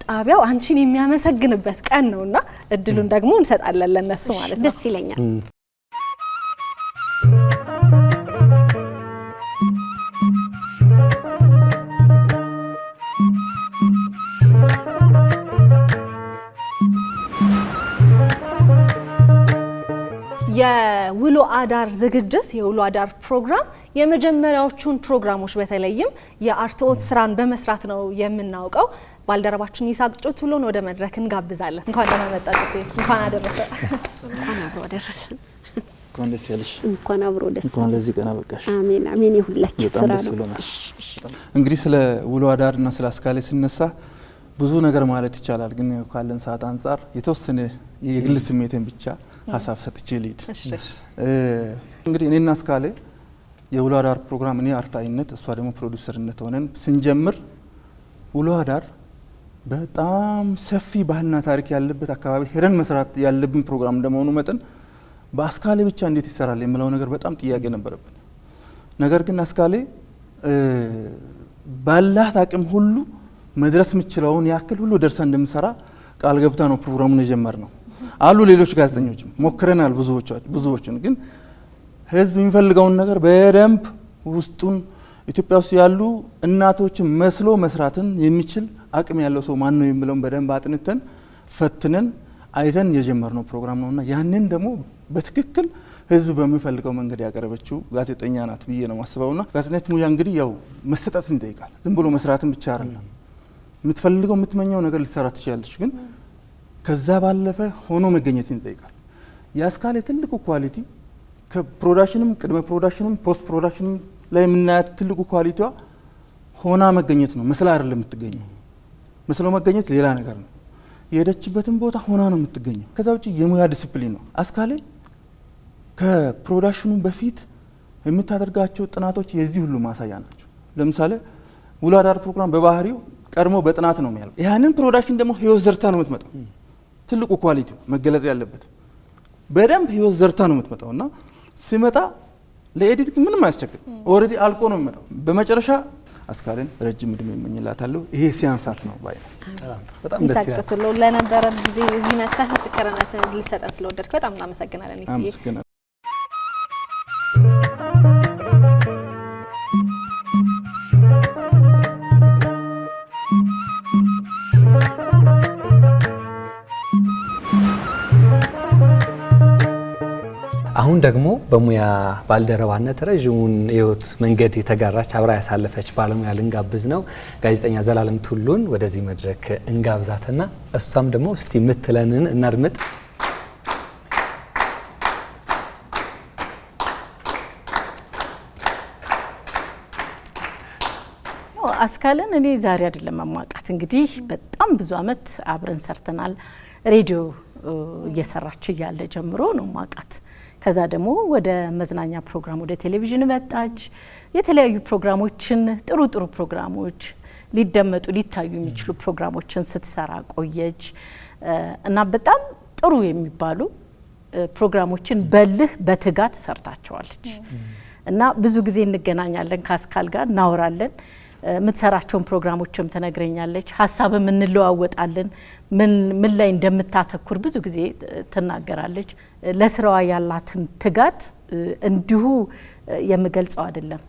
A: ጣቢያው አንቺን የሚያመሰግንበት ቀን ነውና እድሉን ደግሞ እንሰጣለን ለነሱ ማለት ነው።
C: ደስ ይለኛል።
A: የውሎ አዳር ዝግጅት የውሎ አዳር ፕሮግራም የመጀመሪያዎቹን ፕሮግራሞች በተለይም የአርትዖት ስራን በመስራት ነው የምናውቀው። ባልደረባችን ይሳቅ ጩቱሎን ወደ መድረክ እንጋብዛለን። እንኳን ደህና መጣችሁ። እንኳን አደረሰ።
C: እንኳን አብሮ አደረሰ።
H: እንኳን ደስ ያለሽ።
C: እንኳን አብሮ ደስ።
H: እንኳን ለዚህ ቀን አበቃሽ።
C: አሜን አሜን። ይሁንላችሁ ስራ ነው።
H: እንግዲህ ስለ ውሎ አዳርና ስለ አስካለ ሲነሳ ብዙ ነገር ማለት ይቻላል። ግን ካለን ሰዓት አንፃር የተወሰነ የግል ስሜቴን ብቻ ሀሳብ ሰጥቼ ልሂድ። እንግዲህ እኔና አስካለ የውሎ አዳር ፕሮግራም እኔ አርታኢነት እሷ ደግሞ ፕሮዲውሰርነት ሆነን ስንጀምር ውሎ አዳር በጣም ሰፊ ባህልና ታሪክ ያለበት አካባቢ ሄደን መስራት ያለብን ፕሮግራም እንደመሆኑ መጠን በአስካለ ብቻ እንዴት ይሰራል የሚለው ነገር በጣም ጥያቄ ነበረብን። ነገር ግን አስካለ ባላት አቅም ሁሉ መድረስ የምችለውን ያክል ሁሉ ደርሳ እንደምሰራ ቃል ገብታ ነው ፕሮግራሙን የጀመርነው። አሉ ሌሎች ጋዜጠኞችም ሞክረናል ብዙዎችን። ግን ህዝብ የሚፈልገውን ነገር በደንብ ውስጡን ኢትዮጵያ ውስጥ ያሉ እናቶችን መስሎ መስራትን የሚችል አቅም ያለው ሰው ማን ነው የሚለውን በደንብ አጥንተን ፈትነን አይተን የጀመርነው ፕሮግራም ነውና ያንን ደግሞ በትክክል ህዝብ በሚፈልገው መንገድ ያቀረበችው ጋዜጠኛ ናት ብዬ ነው ማስበውና ጋዜጠኝነት ሙያ እንግዲህ ያው መሰጠትን ይጠይቃል። ዝም ብሎ መስራትን ብቻ አይደለም። የምትፈልገው የምትመኘው ነገር ልትሰራ ትችላለች፣ ግን ከዛ ባለፈ ሆኖ መገኘትን ይጠይቃል። የአስካለ ትልቁ ኳሊቲ ከፕሮዳክሽንም ቅድመ ፕሮዳክሽንም ፖስት ፕሮዳክሽንም ላይ የምናያት ትልቁ ኳሊቲዋ ሆና መገኘት ነው። መስላ አይደለም የምትገኘው። መስሎ መገኘት ሌላ ነገር ነው። የሄደችበትን ቦታ ሆና ነው የምትገኘው። ከዛ ውጪ የሙያ ዲሲፕሊን ነው። አስካለ ከፕሮዳክሽኑ በፊት የምታደርጋቸው ጥናቶች የዚህ ሁሉ ማሳያ ናቸው። ለምሳሌ ውሎ አዳር ፕሮግራም በባህሪው ቀድሞ በጥናት ነው የሚያልቀው። ያንን ፕሮዳክሽን ደግሞ ህይወት ዘርታ ነው የምትመጣው። ትልቁ ኳሊቲው መገለጽ ያለበት በደንብ ህይወት ዘርታ ነው የምትመጣው እና ሲመጣ ለኤዲት ምንም አያስቸግር። ኦልሬዲ አልቆ ነው የሚመጣው። በመጨረሻ አስካለን ረጅም እድሜ እመኝላታለሁ። ይሄ ሲያንሳት ነው ባይ
A: በጣም ደስ ይላል። ይሳቅጥሎ ለነበረን ጊዜ እዚህ መጥተህ ምስክርነትን ልሰጠን ስለወደድክ በጣም እናመሰግናለን።
H: አመሰግናለሁ።
B: አሁን ደግሞ በሙያ ባልደረባነት ረዥሙን የህይወት መንገድ የተጋራች አብራ ያሳለፈች ባለሙያ ልንጋብዝ ነው። ጋዜጠኛ ዘላለም ቱሉን ወደዚህ መድረክ እንጋብዛትና እሷም ደግሞ እስቲ የምትለንን እናድምጥ።
I: አስካለን እኔ ዛሬ አይደለም ማማቃት። እንግዲህ በጣም ብዙ አመት አብረን ሰርተናል። ሬዲዮ እየሰራች እያለ ጀምሮ ነው ማቃት። ከዛ ደግሞ ወደ መዝናኛ ፕሮግራም ወደ ቴሌቪዥን መጣች። የተለያዩ ፕሮግራሞችን ጥሩ ፕሮግራሞች ሊደመጡ ሊታዩ የሚችሉ ፕሮግራሞችን ስትሰራ ቆየች እና በጣም ጥሩ የሚባሉ ፕሮግራሞችን በልህ በትጋት ሰርታቸዋለች እና ብዙ ጊዜ እንገናኛለን ከአስካል ጋር እናወራለን። የምትሰራቸውን ፕሮግራሞችም ትነግረኛለች። ሀሳብም እንለዋወጣለን። ምን ላይ እንደምታተኩር ብዙ ጊዜ ትናገራለች። ለስራዋ ያላትን ትጋት እንዲሁ የምገልጸው አይደለም።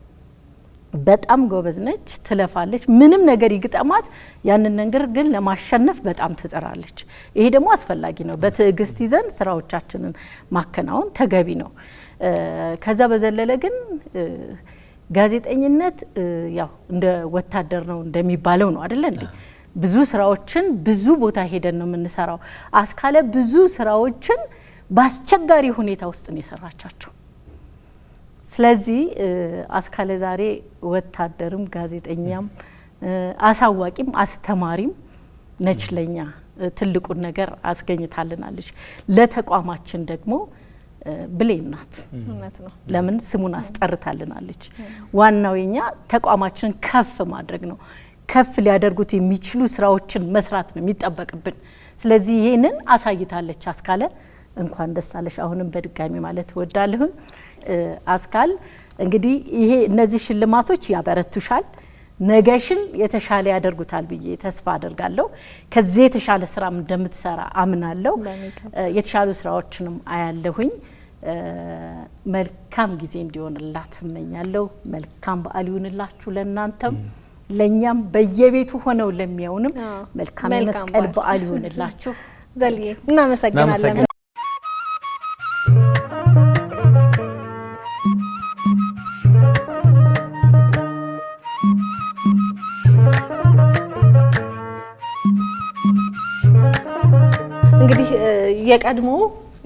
I: በጣም ጎበዝ ነች፣ ትለፋለች። ምንም ነገር ይግጠማት፣ ያንን ነገር ግን ለማሸነፍ በጣም ትጥራለች። ይሄ ደግሞ አስፈላጊ ነው። በትዕግስት ይዘን ስራዎቻችንን ማከናወን ተገቢ ነው። ከዛ በዘለለ ግን ጋዜጠኝነት ያው እንደ ወታደር ነው እንደሚባለው ነው አይደል እንዴ? ብዙ ስራዎችን ብዙ ቦታ ሄደን ነው የምንሰራው። አስካለ ብዙ ስራዎችን በአስቸጋሪ ሁኔታ ውስጥ ነው የሰራቻቸው። ስለዚህ አስካለ ዛሬ ወታደርም ጋዜጠኛም አሳዋቂም አስተማሪም ነች። ለኛ ትልቁን ነገር አስገኝታልናለች። ለተቋማችን ደግሞ ብሌን ናት። እውነት ነው። ለምን ስሙን አስጠርታልናለች። ዋናው የኛ ተቋማችንን ከፍ ማድረግ ነው። ከፍ ሊያደርጉት የሚችሉ ስራዎችን መስራት ነው የሚጠበቅብን። ስለዚህ ይሄንን አሳይታለች አስካለ። እንኳን ደስ አለሽ አሁንም በድጋሚ ማለት ወዳለሁ። አስካል እንግዲህ ይሄ እነዚህ ሽልማቶች ያበረቱሻል፣ ነገሽን የተሻለ ያደርጉታል ብዬ ተስፋ አደርጋለሁ። ከዚህ የተሻለ ስራም እንደምትሰራ አምናለሁ። የተሻሉ ስራዎችንም አያለሁኝ። መልካም ጊዜ እንዲሆንላት እመኛለሁ። መልካም በዓል ይሁንላችሁ ለእናንተም ለኛም በየቤቱ ሆነው ለሚያውንም መልካም መስቀል በዓል ይሁንላችሁ።
A: ዘልዬ እናመሰግናለን። እንግዲህ የቀድሞ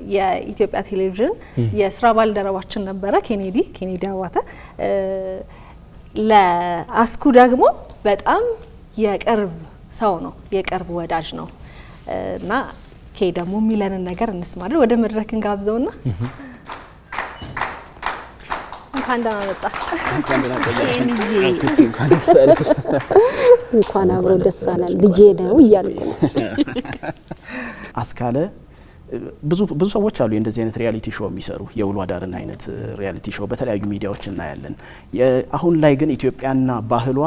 A: የኢትዮጵያ ቴሌቪዥን የስራ ባልደረባችን ነበረ ኬኔዲ አባተ። ለአስኩ ደግሞ በጣም የቅርብ ሰው ነው፣ የቅርብ ወዳጅ ነው እና ደግሞ የሚለንን ነገር እንስማለን። ወደ መድረክ እንጋብዘውና እንኳን ደህና መጣ።
C: እንኳን አብሮ ደስ አላል ልጄ ነው እያልኩ
J: አስካለ ብዙ ሰዎች አሉ እንደዚህ አይነት ሪያሊቲ ሾው የሚሰሩ የውሎ አዳርን አይነት ሪያሊቲ ሾው በተለያዩ ሚዲያዎች እናያለን። አሁን ላይ ግን ኢትዮጵያና ባህሏ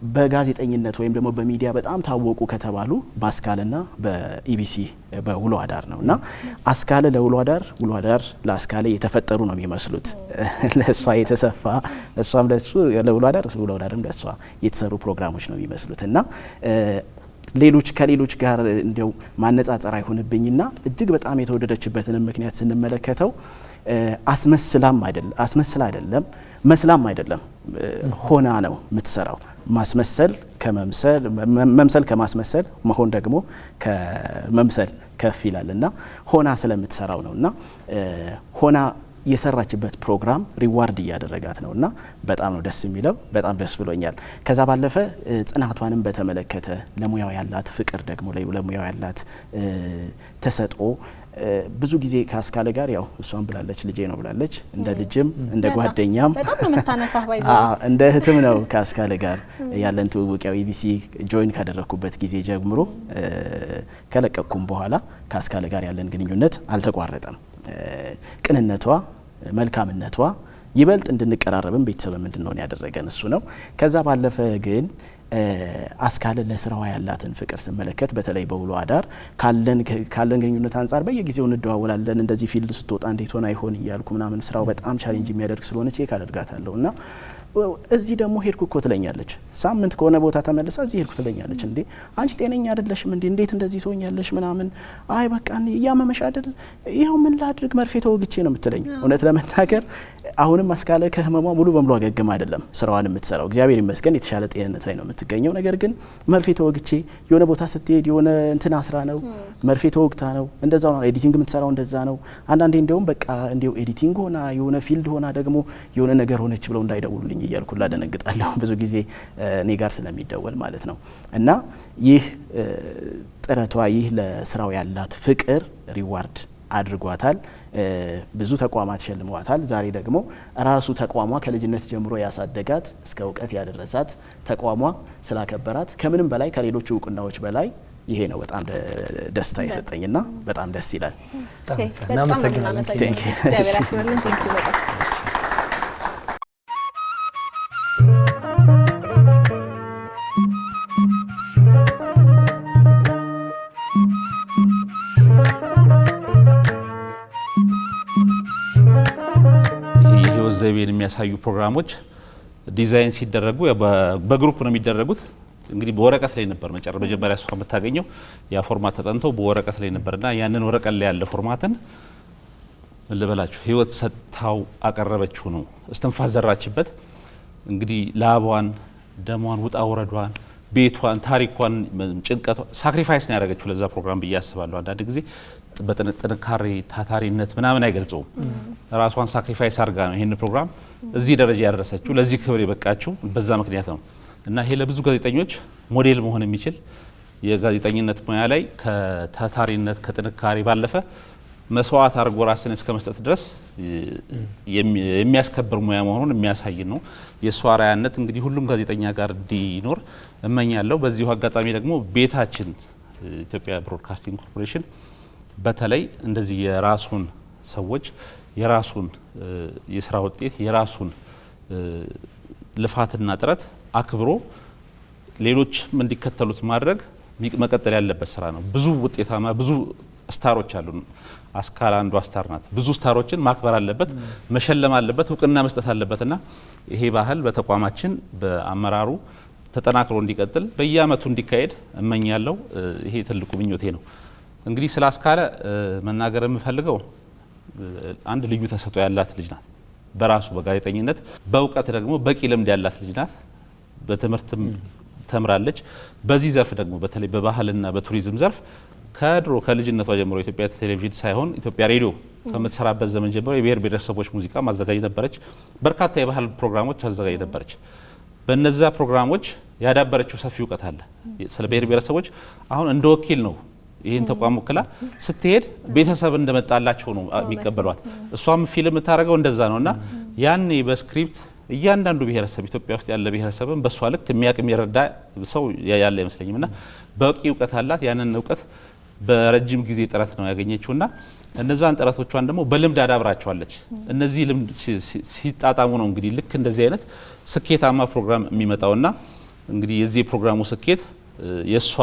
J: በጋዜጠኝነት ወይም ደግሞ በሚዲያ በጣም ታወቁ ከተባሉ በአስካለና በኢቢሲ በውሎ አዳር ነውና አስካለ ለውሎ አዳር፣ ውሎ አዳር ለአስካለ የተፈጠሩ ነው የሚመስሉት። ለሷ የተሰፋ ለሷም ለሱ ለውሎ አዳር፣ ውሎ አዳርም ለሷ የተሰሩ ፕሮግራሞች ነው የሚመስሉትና ከሌሎች ጋር እንደው ማነጻጸር አይሆንብኝና እጅግ በጣም የተወደደችበትን ምክንያት ስንመለከተው አስመስላ አይደለም መስላም አይደለም ሆና ነው የምትሰራው። ማስመሰል ከመምሰል መምሰል ከማስመሰል መሆን ደግሞ ከመምሰል ከፍ ይላልና ሆና ስለምትሰራው ነውና ሆና የሰራችበት ፕሮግራም ሪዋርድ እያደረጋት ነውና በጣም ነው ደስ የሚለው። በጣም ደስ ብሎኛል። ከዛ ባለፈ ጽናቷንም በተመለከተ ለሙያው ያላት ፍቅር ደግሞ ለሙያው ያላት ተሰጥኦ ብዙ ከ አስካለ ጋር ያው እሷን ብላለች ልጄ ነው ብላለች እንደ ልጅም እንደ ጓደኛም
A: በጣም ነው መታነሳህ ባይዘው
J: እንደ እህትም ነው ከአስካለ ጋር ያለን ትውውቅ ያው ኢቢሲ ጆይን ካደረኩበት ጊዜ ጀምሮ ከለቀኩም በኋላ ከአስካለ ጋር ያለን ግንኙነት አልተቋረጠም። ቅንነቷ መልካምነቷ ይበልጥ እንድንቀራረብም ቤተሰብም እንድንሆን ያደረገን እሱ ነው። ከዛ ባለፈ ግን አስካለ ለስራዋ ያላትን ፍቅር ስመለከት በተለይ በውሎ አዳር ካለን ግንኙነት አንጻር በየጊዜው እንደዋወላለን። እንደዚህ ፊልድ ስትወጣ እንዴት ሆነ አይሆን እያልኩ ምናምን ስራው በጣም ቻሌንጅ የሚያደርግ ስለሆነ ቼክ አደርጋታለሁና እዚህ ደግሞ ሄድኩ እኮ ትለኛለች። ሳምንት ከሆነ ቦታ ተመልሳ እዚህ ሄድኩ ትለኛለች። እንዴ አንቺ ጤነኛ አይደለሽም እንዴ እንዴት እንደዚህ ትሆኛለሽ ምናምን አይ በቃ እያመመሽ አይደል ይሄው ምን ላድርግ መርፌ ተወግቼ ነው የምትለኝ። እውነት ለመናገር አሁንም አስካለ ከህመሟ ሙሉ በሙሉ አገግማ አይደለም ስራዋን የምትሰራው እግዚአብሔር ይመስገን የተሻለ ጤንነት ላይ ነው የምትገኘው። ነገር ግን መርፌ ተወግቼ የሆነ ቦታ ስትሄድ የሆነ እንትን አስራ ነው መርፌ ተወግታ ነው እንደዛው ነው ኤዲቲንግ የምትሰራው እንደዛ ነው። አንዳንዴ እንደውም በቃ እንዲው ኤዲቲንግ ሆና የሆነ ፊልድ ሆና ደግሞ የሆነ ነገር ሆነች ብለው እንዳይደውሉልኝ እያልኩ ላደነግጣለሁ ብዙ ጊዜ እኔ ጋር ስለሚደወል ማለት ነው። እና ይህ ጥረቷ ይህ ለስራው ያላት ፍቅር ሪዋርድ አድርጓታል። ብዙ ተቋማት ሸልመዋታል። ዛሬ ደግሞ ራሱ ተቋሟ ከልጅነት ጀምሮ ያሳደጋት እስከ እውቀት ያደረሳት ተቋሟ ስላከበራት ከምንም በላይ ከሌሎች እውቅናዎች በላይ ይሄ ነው በጣም ደስታ የሰጠኝና በጣም ደስ ይላል።
B: እናመሰግናለን።
K: ዘይቤን የሚያሳዩ ፕሮግራሞች ዲዛይን ሲደረጉ በግሩፕ ነው የሚደረጉት። እንግዲህ በወረቀት ላይ ነበር መጀመሪያ እሷ የምታገኘው ያ ፎርማት ተጠንቶ በወረቀት ላይ ነበርና ያንን ወረቀት ላይ ያለ ፎርማትን ልበላችሁ ህይወት ሰጥታው አቀረበችው ነው። እስትንፋስ ዘራችበት። እንግዲህ ላቧን፣ ደሟን፣ ውጣ ወረዷን፣ ቤቷን፣ ታሪኳን፣ ጭንቀቷ ሳክሪፋይስ ነው ያደረገችው ለዛ ፕሮግራም ብዬ አስባለሁ። አንዳንድ ጊዜ በጥንካሬ ታታሪነት ምናምን አይገልጸውም። ራሷን ሳክሪፋይስ አድርጋ ነው ይህን ፕሮግራም እዚህ ደረጃ ያደረሰችው። ለዚህ ክብር የበቃችው በዛ ምክንያት ነው እና ይሄ ለብዙ ጋዜጠኞች ሞዴል መሆን የሚችል የጋዜጠኝነት ሙያ ላይ ከታታሪነት ከጥንካሬ ባለፈ መስዋዕት አድርጎ ራስን እስከ መስጠት ድረስ የሚያስከብር ሙያ መሆኑን የሚያሳይ ነው። የእሷ አርአያነት እንግዲህ ሁሉም ጋዜጠኛ ጋር እንዲኖር እመኛለሁ። በዚሁ አጋጣሚ ደግሞ ቤታችን ኢትዮጵያ ብሮድካስቲንግ ኮርፖሬሽን በተለይ እንደዚህ የራሱን ሰዎች የራሱን የስራ ውጤት የራሱን ልፋትና ጥረት አክብሮ ሌሎችም እንዲከተሉት ማድረግ መቀጠል ያለበት ስራ ነው። ብዙ ውጤታማ ብዙ ስታሮች አሉ። አስካለ አንዷ ስታር ናት። ብዙ ስታሮችን ማክበር አለበት፣ መሸለም አለበት፣ እውቅና መስጠት አለበትና ይሄ ባህል በተቋማችን በአመራሩ ተጠናክሮ እንዲቀጥል በየአመቱ እንዲካሄድ እመኛለሁ። ይሄ ትልቁ ምኞቴ ነው። እንግዲህ ስለ አስካለ መናገር የምፈልገው አንድ ልዩ ተሰጥኦ ያላት ልጅ ናት። በራሱ በጋዜጠኝነት በእውቀት ደግሞ በቂ ልምድ ያላት ልጅ ናት። በትምህርትም ተምራለች። በዚህ ዘርፍ ደግሞ በተለይ በባህልና በቱሪዝም ዘርፍ ከድሮ ከልጅነቷ ጀምሮ ኢትዮጵያ ቴሌቪዥን ሳይሆን ኢትዮጵያ ሬዲዮ ከምትሰራበት ዘመን ጀምሮ የብሔር ብሔረሰቦች ሙዚቃ ማዘጋጅ ነበረች። በርካታ የባህል ፕሮግራሞች አዘጋጅ ነበረች። በነዛ ፕሮግራሞች ያዳበረችው ሰፊ እውቀት አለ ስለ ብሔር ብሔረሰቦች። አሁን እንደ ወኪል ነው ይህን ተቋም ወክላ ስትሄድ ቤተሰብ እንደመጣላቸው ነው የሚቀበሏት። እሷም ፊልም የምታደርገው እንደዛ ነውና ያኔ በስክሪፕት እያንዳንዱ ብሔረሰብ ኢትዮጵያ ውስጥ ያለ ብሔረሰብን በሷ ልክ የሚያውቅ የሚረዳ ሰው ያለ አይመስለኝምና በቂ እውቀት አላት። ያንን እውቀት በረጅም ጊዜ ጥረት ነው ያገኘችውና እነዛን ጥረቶቿን ደግሞ በልምድ አዳብራቸዋለች። እነዚህ ልምድ ሲጣጣሙ ነው እንግዲህ ልክ እንደዚህ አይነት ስኬታማ ፕሮግራም የሚመጣውና እንግዲህ የዚህ ፕሮግራሙ ስኬት የሷ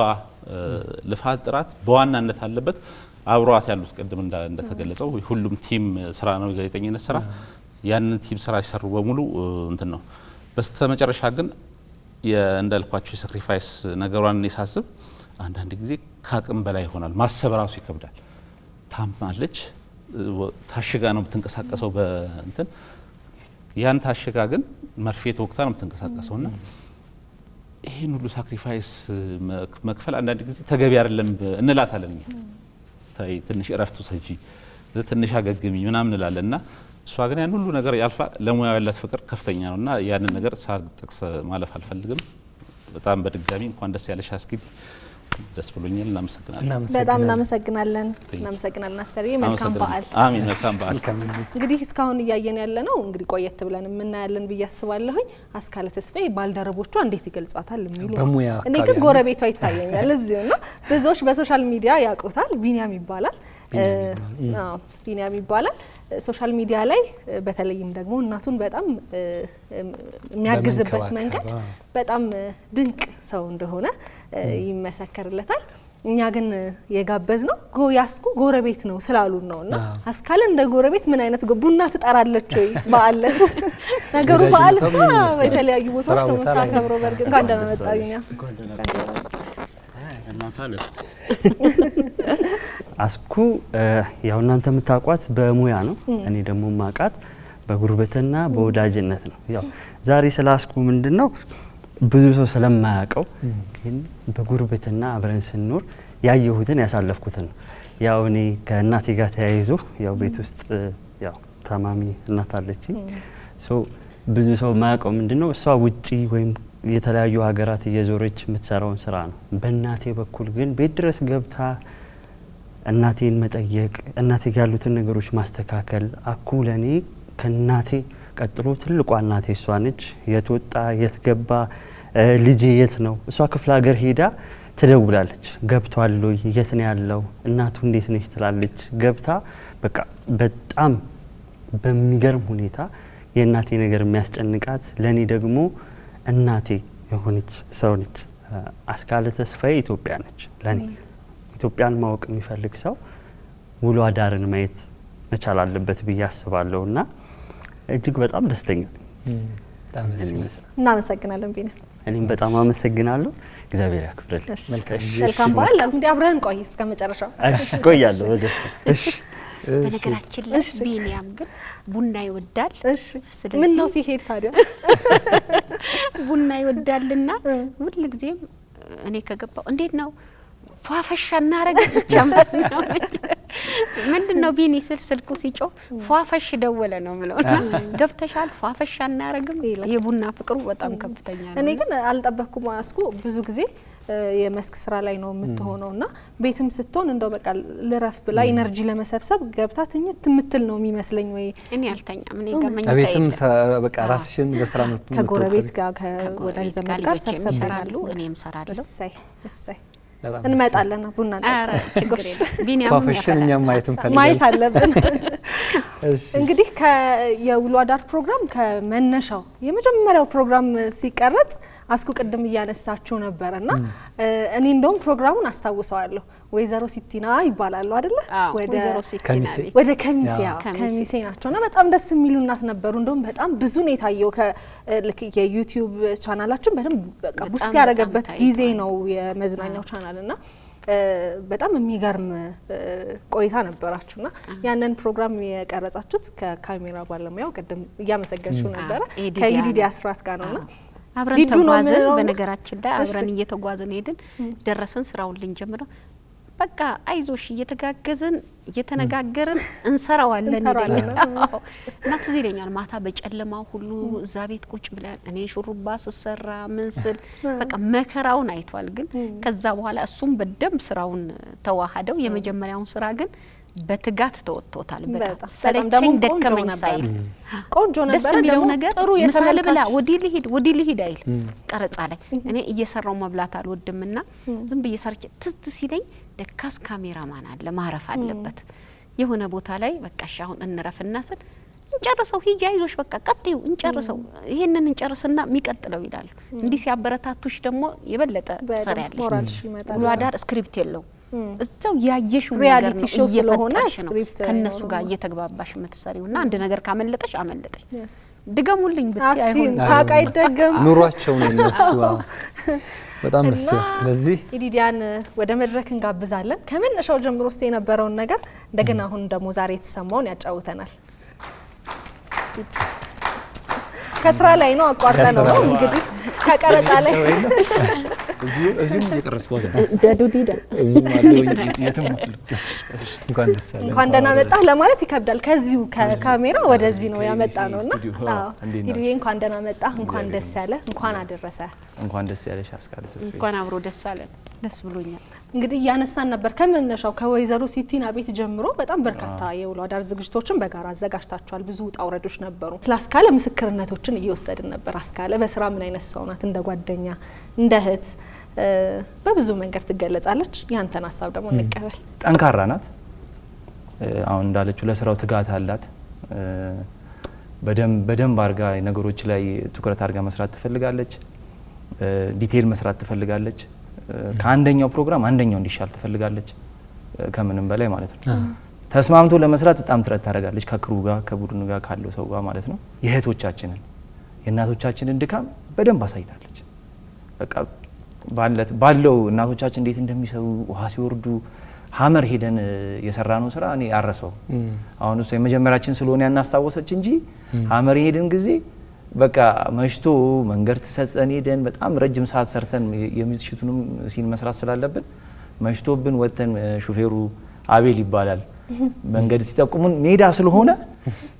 K: ልፋት ጥራት በዋናነት አለበት። አብሯት ያሉት ቅድም እንደተገለጸው ሁሉም ቲም ስራ ነው የጋዜጠኝነት ስራ። ያንን ቲም ስራ ሲሰሩ በሙሉ እንትን ነው። በስተመጨረሻ ግን እንዳልኳቸው የሳክሪፋይስ ነገሯን ሳስብ አንዳንድ ጊዜ ከአቅም በላይ ይሆናል። ማሰብ ራሱ ይከብዳል። ታማለች፣ ታሽጋ ነው የምትንቀሳቀሰው በእንትን ያን ታሽጋ ግን መርፌ ተወግታ ነው የምትንቀሳቀሰውና ይህን ሁሉ ሳክሪፋይስ መክፈል አንዳንድ ጊዜ ተገቢ አይደለም እንላታለን። እኛ ትንሽ እረፍት ውሰጂ፣ ትንሽ አገግሚ ምናምን እንላለንና እሷ ግን ያን ሁሉ ነገር ያልፋ ለሙያው ያላት ፍቅር ከፍተኛ ነውና ያንን ነገር ሳልጠቅስ ማለፍ አልፈልግም። በጣም በድጋሚ እንኳን ደስ ያለሽ አስጊድ፣ ደስ ብሎኛል። እናመሰግናለን።
A: በጣም እናመሰግናለን። አስፈሪ መልካም በዓል።
K: አሜን። መልካም በዓል።
A: እንግዲህ እስካሁን እያየን ያለ ነው እንግዲህ ቆየት ብለን እናያለን ብዬ አስባለሁኝ። አስካለ ተስፋዬ ባልደረቦቿ እንዴት ይገልጿታል የሚሉ እኔ ግን ጎረቤቷ ይታየኛል እዚሁና ብዙዎች በሶሻል ሚዲያ ያውቁታል። ቢኒያም ይባላል። ቢኒያም ይባላል። ሶሻል ሚዲያ ላይ በተለይም ደግሞ እናቱን በጣም የሚያግዝበት መንገድ በጣም ድንቅ ሰው እንደሆነ ይመሰከርለታል። እኛ ግን የጋበዝ ነው ያስኩ ጎረቤት ነው ስላሉን ነውና አስካለ እንደ ጎረቤት ምን አይነት ቡና ትጠራለች ወይ በዓለት ነገሩ በዓል እሷ በተለያዩ ቦታዎች ነው የምታከብረው። በርግጥ እንኳን ደህና መጣኝ
L: አስኩ ያው እናንተ የምታውቋት በሙያ ነው፣ እኔ ደግሞ ማቃት በጉርብትና በወዳጅነት ነው። ያው ዛሬ ስለ አስኩ ምንድነው ብዙ ሰው ስለማያውቀው ግን በጉርብትና አብረን ስንኖር ያየሁትን ያሳለፍኩትን ነው። ያው እኔ ከእናቴ ጋር ተያይዞ ያው ቤት ውስጥ ያው ታማሚ እናት አለችኝ። ብዙ ሰው ማያውቀው ምንድነው እሷ ውጪ ወይም የተለያዩ ሀገራት እየዞረች የምትሰራውን ስራ ነው። በእናቴ በኩል ግን ቤት ድረስ ገብታ እናቴን መጠየቅ፣ እናቴ ያሉትን ነገሮች ማስተካከል። አኩ ለኔ ከእናቴ ቀጥሎ ትልቋ እናቴ እሷ ነች። የት ወጣ የት ገባ ልጄ የት ነው? እሷ ክፍለ ሀገር ሄዳ ትደውላለች። ገብቷል ወይ የት ነው ያለው? እናቱ እንዴት ነች ትላለች። ገብታ በቃ በጣም በሚገርም ሁኔታ የእናቴ ነገር የሚያስጨንቃት ለኔ ደግሞ እናቴ የሆነች ሰው ነች። አስካለ ተስፋዬ ኢትዮጵያ ነች ለኔ። ኢትዮጵያን ማወቅ የሚፈልግ ሰው ውሎ አዳርን ማየት መቻል አለበት ብዬ አስባለሁና እጅግ በጣም ደስተኛ ነኝ።
A: እናመሰግናለን ቢና።
L: እኔም በጣም አመሰግናለሁ። እግዚአብሔር ያክብርልኝ።
A: መልካም በዓል። እንግዲህ አብረን ቆይ እስከ መጨረሻው።
L: እሺ ቆያለሁ ወደስ። እሺ
C: በነገራችን ላይ ቢኒያም ግን ቡና ይወዳል።
A: እሺ ምን ነው ሲሄድ ታዲያ
C: ቡና ይወዳልና ሁሉ ጊዜም እኔ ከገባው እንዴት ነው ፏፈሻ እናረግ ብቻ ማለት ነው። ምንድነው ቢኒ ስልኩ ሲጮህ ፏፈሽ ደወለ ነው ምለውና ገብተሻል ፏፈሻ እናረግም። የቡና ፍቅሩ በጣም ከፍተኛ ነው።
A: እኔ ግን አልጠበቅኩም። አስኩ ብዙ ጊዜ የመስክ ስራ ላይ ነው የምትሆነውና ቤትም ስትሆን እንደው በቃ ልረፍ ብላ ኢነርጂ ለመሰብሰብ ገብታ ትኝት ምትል ነው የሚመስለኝ። ወይ
C: እኔ አልተኛም። እኔ ገመኝ
B: ቤትም በቃ ራስሽን በስራ ነው
A: ከጎረቤት ጋር ከወዳጅ ዘመድ ጋር ሰብሰባሉ።
C: እኔም ሰራለሁ።
A: እሰይ እንመጣለን ቡና
B: ፋሽን እኛም
A: ማየት አለብን። እንግዲህ የውሎ አዳር ፕሮግራም ከመነሻው የመጀመሪያው ፕሮግራም ሲቀረጽ አስኩ ቅድም እያነሳችሁ ነበርና እኔ እንደውም ፕሮግራሙን አስተዋውሰዋለሁ። ወይዘሮ ሲቲና ይባላሉ አይደለ? ወደ ከሚሴ ናቸውና በጣም ደስ የሚሉ እናት ነበሩ። እንደውም በጣም ብዙ ነው የታየው። የዩቲዩብ ቻናላችን በደንብ በቃ ቡስት ያደረገበት ጊዜ ነው የመዝናኛው ቻናልና በጣም የሚገርም ቆይታ ነበራችሁና ያንን ፕሮግራም የቀረጻችሁት ከካሜራ ባለሙያው ቅድም እያመሰገንሽው ነበረ ከይዲዲ አስራት ጋር ነውና
C: አብረን ተጓዘን። በነገራችን ላይ አብረን እየተጓዘን ሄድን ደረሰን ስራውን ልንጀምረው በቃ አይዞሽ እየተጋገዝን እየተነጋገርን እንሰራዋለን እና ትዝ ይለኛል ማታ በጨለማው ሁሉ እዛ ቤት ቁጭ ብለን እኔ ሹሩባ ስሰራ ምን ስል በቃ መከራውን አይቷል። ግን ከዛ በኋላ እሱም በደንብ ስራውን ተዋሃደው የመጀመሪያውን ስራ ግን በትጋት ተወጥቶታል። በጣም ሰለቸኝ ደከመኝ ሳይል
A: ቆንጆ ነበር።
C: ደስ የሚለው ነገር ምሳሌ ብላ ወዲ ልሂድ አይል ቀረጻ ላይ እኔ እየሰራው መብላት አልወድምና ዝም ብዬ ሰርቼ ትዝ ሲለኝ ደካስ ካሜራማን አለ ማረፍ አለበት የሆነ ቦታ ላይ በቃ አሁን እንረፍና ስል እንጨርሰው ሂጂ አይዞሽ በቃ ቀጥዩ እንጨርሰው ይሄንን እንጨርስና የሚቀጥለው ይላሉ። እንዲህ ሲያበረታቱሽ ደግሞ የበለጠ ትሰሪያለሽ። ውሎ አዳር ስክሪፕት የለው እዛው ያየሽው
A: ሪያሊቲ ሾው ስለሆነ
C: ስክሪፕት ከነሱ ጋር እየተግባባሽ የምትሰሪውና አንድ ነገር ካመለጠሽ አመለጠሽ ድገሙልኝ ብታይ አይሆን
A: ሳቅ አይደገም
B: ኑሯቸው ነው እነሱ። በጣም ደስ ይላል። ስለዚህ
A: ኢዲዲያን ወደ መድረክ እንጋብዛለን። ከመነሻው ጀምሮ እስቲ የነበረውን ነገር እንደገና አሁን ደግሞ ዛሬ የተሰማውን ያጫውተናል። ከስራ ላይ ነው አቋርጠ ነው እንግዲህ ከቀረጻ ላይ
B: እዚህም እየቀረስኩ ነው።
C: ደዱዲዳ
B: እዚህም አለው የትም አለው። እንኳን ደስ አለ።
A: እንኳን ደህና መጣህ ለማለት ይከብዳል። ከዚሁ ከካሜራ ወደዚህ ነው ያመጣ ነውና ሂዱዬ እንኳን ደህና መጣህ፣ እንኳን ደስ ያለ፣ እንኳን አደረሰ።
M: እንኳን ደስ ያለሽ አስካለ ተስፋዬ።
C: እንኳን አብሮ ደስ አለን። ደስ ብሎኛል።
A: እንግዲህ ያነሳን ነበር ከመነሻው ከወይዘሮ ሲቲና ቤት ጀምሮ በጣም በርካታ የውሎ አዳር ዝግጅቶችን በጋራ አዘጋጅታችኋል። ብዙ ውጣ ውረዶች ነበሩ። ስለ አስካለ ምስክርነቶችን እየወሰድን ነበር። አስካለ በስራ ምን አይነት ሰው ናት? እንደ ጓደኛ፣ እንደ እህት በብዙ መንገድ ትገለጻለች። ያንተን ሀሳብ ደግሞ እንቀበል።
M: ጠንካራ ናት። አሁን እንዳለችው ለስራው ትጋት አላት። በደንብ አርጋ ነገሮች ላይ ትኩረት አርጋ መስራት ትፈልጋለች። ዲቴይል መስራት ትፈልጋለች። ከአንደኛው ፕሮግራም አንደኛው እንዲሻል ትፈልጋለች። ከምንም በላይ ማለት ነው። ተስማምቶ ለመስራት በጣም ጥረት ታደርጋለች። ከክሩ ጋር ከቡድኑ ጋር ካለው ሰው ጋር ማለት ነው። የእህቶቻችንን የእናቶቻችንን ድካም በደንብ አሳይታለች። በቃ ባለው እናቶቻችን እንዴት እንደሚሰሩ ውሃ ሲወርዱ ሀመር ሄደን የሰራነው ስራ እኔ አረሰው። አሁን እሱ የመጀመሪያችን ስለሆነ ያናስታወሰች እንጂ ሀመር ሄድን ጊዜ በቃ መሽቶ መንገድ ተሰጸን ሄደን በጣም ረጅም ሰዓት ሰርተን የምሽቱንም ሲን መስራት ስላለብን መሽቶብን ወተን ሹፌሩ አቤል ይባላል መንገድ ሲጠቁሙን ሜዳ ስለሆነ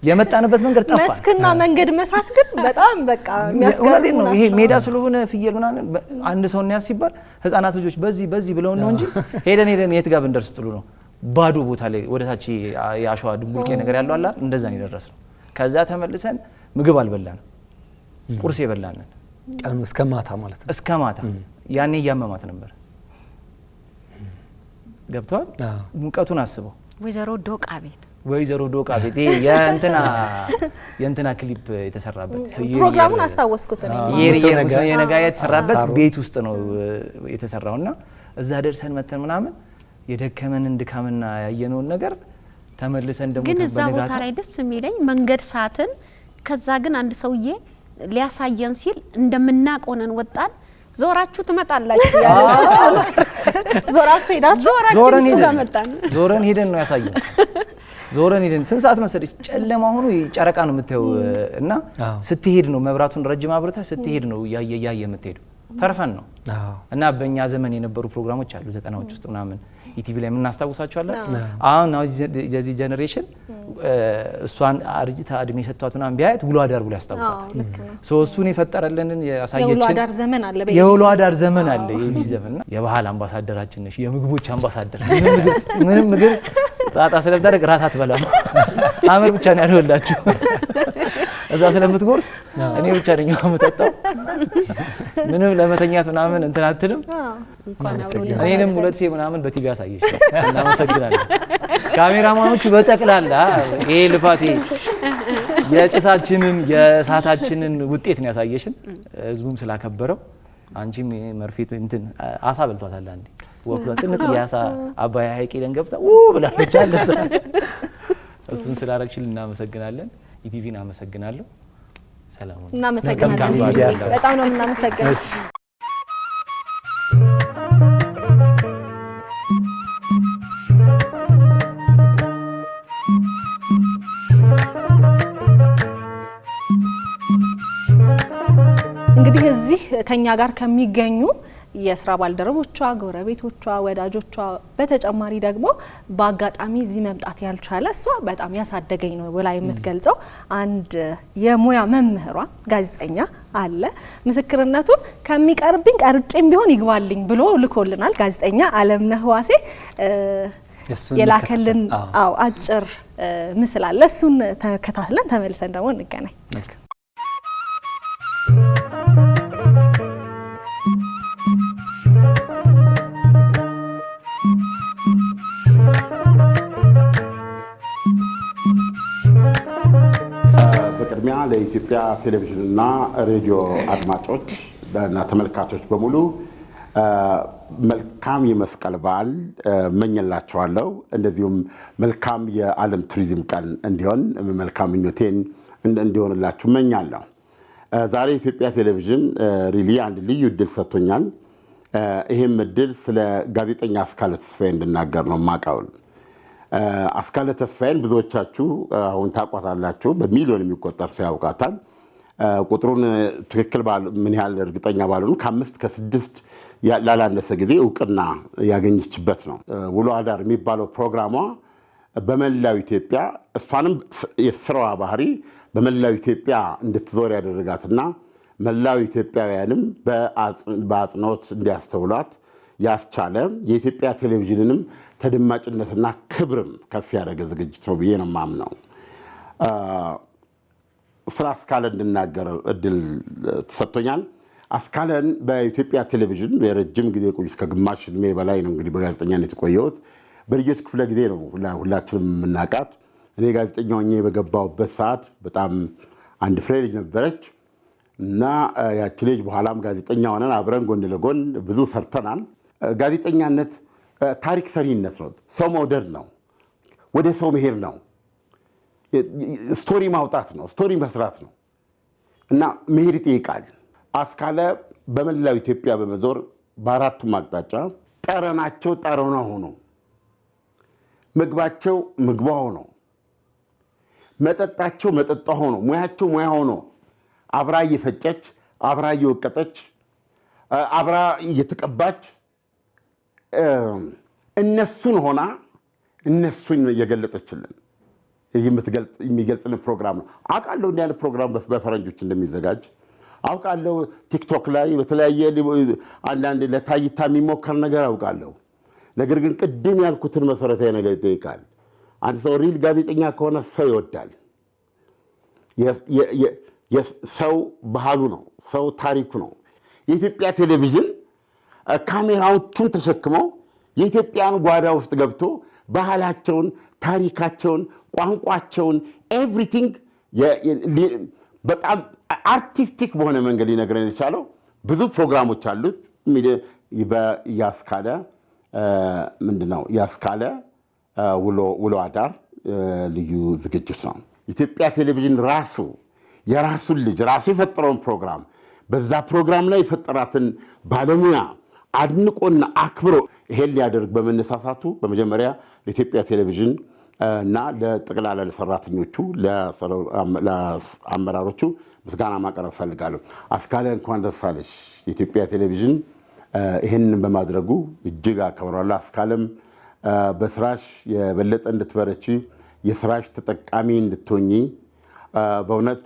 M: የመጣንበት መንገድ ጠፋ።
A: መስክና መንገድ መሳት ግን በጣም በቃ የሚያስገርም ነው።
M: ይሄ ሜዳ ስለሆነ ፍየል ምናምን አንድ ሰው ነው ሲባል ህፃናት ልጆች በዚህ ብለው ነው እንጂ ሄደን የት ጋር ብንደርስ ጥሉ ነው። ባዶ ቦታ ላይ ወደታች ያሸዋ ድቡልቄ ነገር ያለው አላ እንደዛ ነው የደረስነው። ከዛ ተመልሰን ምግብ አልበላንም። ቁርስ የበላንን
B: ቀኑ እስከ ማታ ማለት ነው።
M: እስከ ማታ ያኔ እያመማት ነበር። ገብቷል። ሙቀቱን አስበው።
C: ወይዘሮ ዶቃ ቤት
M: የእንትና ክሊፕ የተሰራበት
A: ፕሮግራሙን አስታወስኩት ነው።
M: የነጋ የተሰራበት ቤት ውስጥ ነው የተሰራውና እዛ ደርሰን መተን ምናምን የደከመንን ድካምና ያየነውን ነገር ተመልሰን ደግሞ
C: ግን እዛ ቦታ ላይ ደስ የሚለኝ መንገድ ሳትን ከዛ ግን አንድ ሰውዬ ሊያሳየን ሲል እንደምናቆነን ወጣን። ዞራችሁ ትመጣላችሁ ያለው ዞራችሁ ሄዳችሁ እሱ ጋር መጣን።
M: ዞረን ሄደን ነው ያሳየን። ዞረን ሄደን ስንት ሰዓት መሰለሽ? ጨለማ ሆኖ ጨረቃ ነው የምታየው እና ስትሄድ ነው መብራቱን ረጅም አብርተህ ስትሄድ ነው ያየ የምትሄደው። ተርፈን ነው እና በእኛ ዘመን የነበሩ ፕሮግራሞች አሉ 90ዎች ውስጥ ምናምን ኢቲቪ ላይ የምናስታውሳቸዋለን። አሁን የዚህ ጄኔሬሽን እሷን አርጅታ እድሜ ሰጥቷት ምናምን ቢያየት ውሎ አዳር ብሎ ያስታውሳታል። እሱን የፈጠረልንን ያሳየችን የውሎ አዳር ዘመን አለ የኢቢሲ ዘመንና የባህል አምባሳደራችን ነሽ፣ የምግቦች አምባሳደር። ምንም ምግብ ጣጣ ስለምታደርግ ራት አትበላም። አመር ብቻ ነው ያልወላችሁ እዛ ስለምትጎርስ እኔ ብቻ ነኝ የምጠጣው። ምንም ለመተኛት ምናምን እንትን አትልም። እኔንም ሁለቴ ምናምን በቲቪ አሳየሽ። እናመሰግናለን ካሜራማኖቹ በጠቅላላ። ይሄ ልፋቴ የጭሳችንን የእሳታችንን ውጤት ነው ያሳየሽን። ህዝቡም ስላከበረው አንቺም መርፌት እንትን አሳ በልቷታል። አንዴ ወቅቷን ጥንት ያሳ አባይ ሀይቅ ሄደን ገብታ ብላለች አለ። እሱን ስላረግሽልን እናመሰግናለን። ኢቲቪን አመሰግናለሁ። ሰላም ነው።
A: እናመሰግናለን። በጣም ነው እናመሰግናለን። እንግዲህ እዚህ ከኛ ጋር ከሚገኙ የስራ ባልደረቦቿ፣ ጎረቤቶቿ፣ ወዳጆቿ በተጨማሪ ደግሞ በአጋጣሚ እዚህ መምጣት ያልቻለ እሷ በጣም ያሳደገኝ ነው ብላ የምትገልጸው አንድ የሙያ መምህሯ ጋዜጠኛ አለ። ምስክርነቱን ከሚቀርብኝ ቀርጬም ቢሆን ይግባልኝ ብሎ ልኮልናል። ጋዜጠኛ አለምነህ ዋሴ የላከልን አጭር ምስል አለ። እሱን ተከታትለን ተመልሰን ደግሞ እንገናኝ።
N: በቅድሚያ ለኢትዮጵያ ቴሌቪዥንና ሬዲዮ አድማጮች እና ተመልካቾች በሙሉ መልካም የመስቀል በዓል እመኝላችኋለሁ። እንደዚሁም መልካም የዓለም ቱሪዝም ቀን እንዲሆን መልካም ምኞቴን እንዲሆንላችሁ እመኛለሁ። ዛሬ ኢትዮጵያ ቴሌቪዥን ሪሊ አንድ ልዩ እድል ሰጥቶኛል። ይህም እድል ስለ ጋዜጠኛ አስካለ ተስፋዬ እንድናገር ነው የማውቀው። አስካለ ተስፋዬን ብዙዎቻችሁ አሁን ታውቋታላችሁ። በሚሊዮን የሚቆጠር ሰው ያውቃታል። ቁጥሩን ትክክል ምን ያህል እርግጠኛ ባልሆኑ ከ5 ከ6 ላላነሰ ጊዜ እውቅና ያገኘችበት ነው። ውሎ አዳር የሚባለው ፕሮግራሟ በመላው ኢትዮጵያ እሷንም የስራዋ ባህሪ በመላው ኢትዮጵያ እንድትዞር ያደረጋትና መላው ኢትዮጵያውያንም በአጽንኦት እንዲያስተውሏት ያስቻለ የኢትዮጵያ ቴሌቪዥንንም ተደማጭነትና ክብርም ከፍ ያደረገ ዝግጅት ነው ብዬ ነው የማምነው። ስለ አስካለ እንድናገር እድል ተሰጥቶኛል። አስካለን በኢትዮጵያ ቴሌቪዥን የረጅም ጊዜ ቆይት ከግማሽ ዕድሜ በላይ ነው እንግዲህ በጋዜጠኛነት የቆየሁት። በልጆች ክፍለ ጊዜ ነው ሁላችንም የምናውቃት። እኔ ጋዜጠኛ ሆኜ በገባሁበት ሰዓት በጣም አንድ ፍሬ ልጅ ነበረች እና ያቺ ልጅ በኋላም ጋዜጠኛ ሆነን አብረን ጎን ለጎን ብዙ ሰርተናል። ጋዜጠኛነት ታሪክ ሰሪነት ነው። ሰው መውደድ ነው። ወደ ሰው መሄድ ነው። ስቶሪ ማውጣት ነው። ስቶሪ መስራት ነው እና መሄድ ይጠይቃል። አስካለ በመላው ኢትዮጵያ በመዞር በአራቱም አቅጣጫ ጠረናቸው ጠረኗ ሆኖ ምግባቸው ምግቧ ሆኖ መጠጣቸው መጠጧ ሆኖ ሙያቸው ሙያ ሆኖ አብራ እየፈጨች አብራ እየወቀጠች አብራ እየተቀባች እነሱን ሆና እነሱን እየገለጠችልን የሚገልጽልን ፕሮግራም ነው። አውቃለሁ እንዲህ ያለ ፕሮግራም በፈረንጆች እንደሚዘጋጅ አውቃለሁ። ቲክቶክ ላይ በተለያየ አንዳንድ ለታይታ የሚሞከር ነገር አውቃለሁ። ነገር ግን ቅድም ያልኩትን መሰረታዊ ነገር ይጠይቃል። አንድ ሰው ሪል ጋዜጠኛ ከሆነ ሰው ይወዳል። ሰው ባህሉ ነው። ሰው ታሪኩ ነው። የኢትዮጵያ ቴሌቪዥን ካሜራዎቹን ተሸክመው የኢትዮጵያን ጓዳ ውስጥ ገብቶ ባህላቸውን፣ ታሪካቸውን፣ ቋንቋቸውን ኤቭሪቲንግ በጣም አርቲስቲክ በሆነ መንገድ ሊነግረን የቻለው ብዙ ፕሮግራሞች አሉት። ያስካለ ምንድነው ያስካለ ውሎ አዳር ልዩ ዝግጅት ነው። ኢትዮጵያ ቴሌቪዥን ራሱ የራሱን ልጅ ራሱ የፈጠረውን ፕሮግራም በዛ ፕሮግራም ላይ የፈጠራትን ባለሙያ አድንቆና አክብሮ ይሄን ሊያደርግ በመነሳሳቱ በመጀመሪያ ለኢትዮጵያ ቴሌቪዥን እና ለጠቅላላ ለሰራተኞቹ ለአመራሮቹ ምስጋና ማቅረብ ፈልጋለሁ። አስካለ እንኳን ደስ አለሽ። የኢትዮጵያ ቴሌቪዥን ይህንን በማድረጉ እጅግ አከብራለሁ። አስካለም በስራሽ የበለጠ እንድትበረቺ የስራሽ ተጠቃሚ እንድትሆኚ በእውነት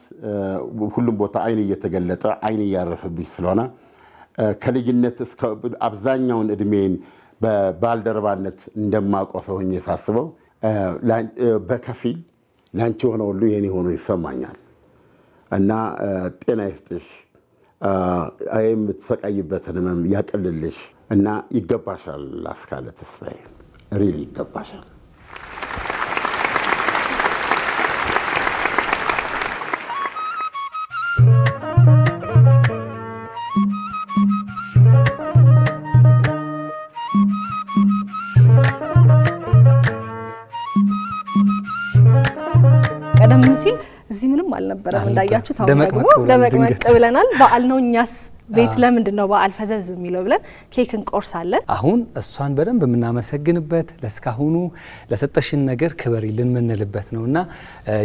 N: ሁሉም ቦታ አይን እየተገለጠ አይን እያረፈብሽ ስለሆነ ከልጅነት እስከ አብዛኛውን እድሜን በባልደረባነት እንደማውቀው ሰው ሆኜ ሳስበው በከፊል ላንቺ የሆነ ሁሉ የኔ ሆኖ ይሰማኛል እና ጤና ይስጥሽ፣ የምትሰቃይበትን ህመም ያቀልልሽ እና ይገባሻል። አስካለ ተስፋዬ ሪሊ ይገባሻል።
A: ቀደም ሲል እዚህ ምንም አልነበረም እንዳያችሁት። አሁን ደግሞ ደመቅመቅ ብለናል። በዓል ነው። እኛስ ቤት ለምንድን ነው በዓል ፈዘዝ የሚለው ብለን ኬክ እንቆርሳለን።
B: አሁን እሷን በደንብ የምናመሰግንበት ለስካሁኑ ለሰጠሽን ነገር ክበሪልን የምንልበት ነውና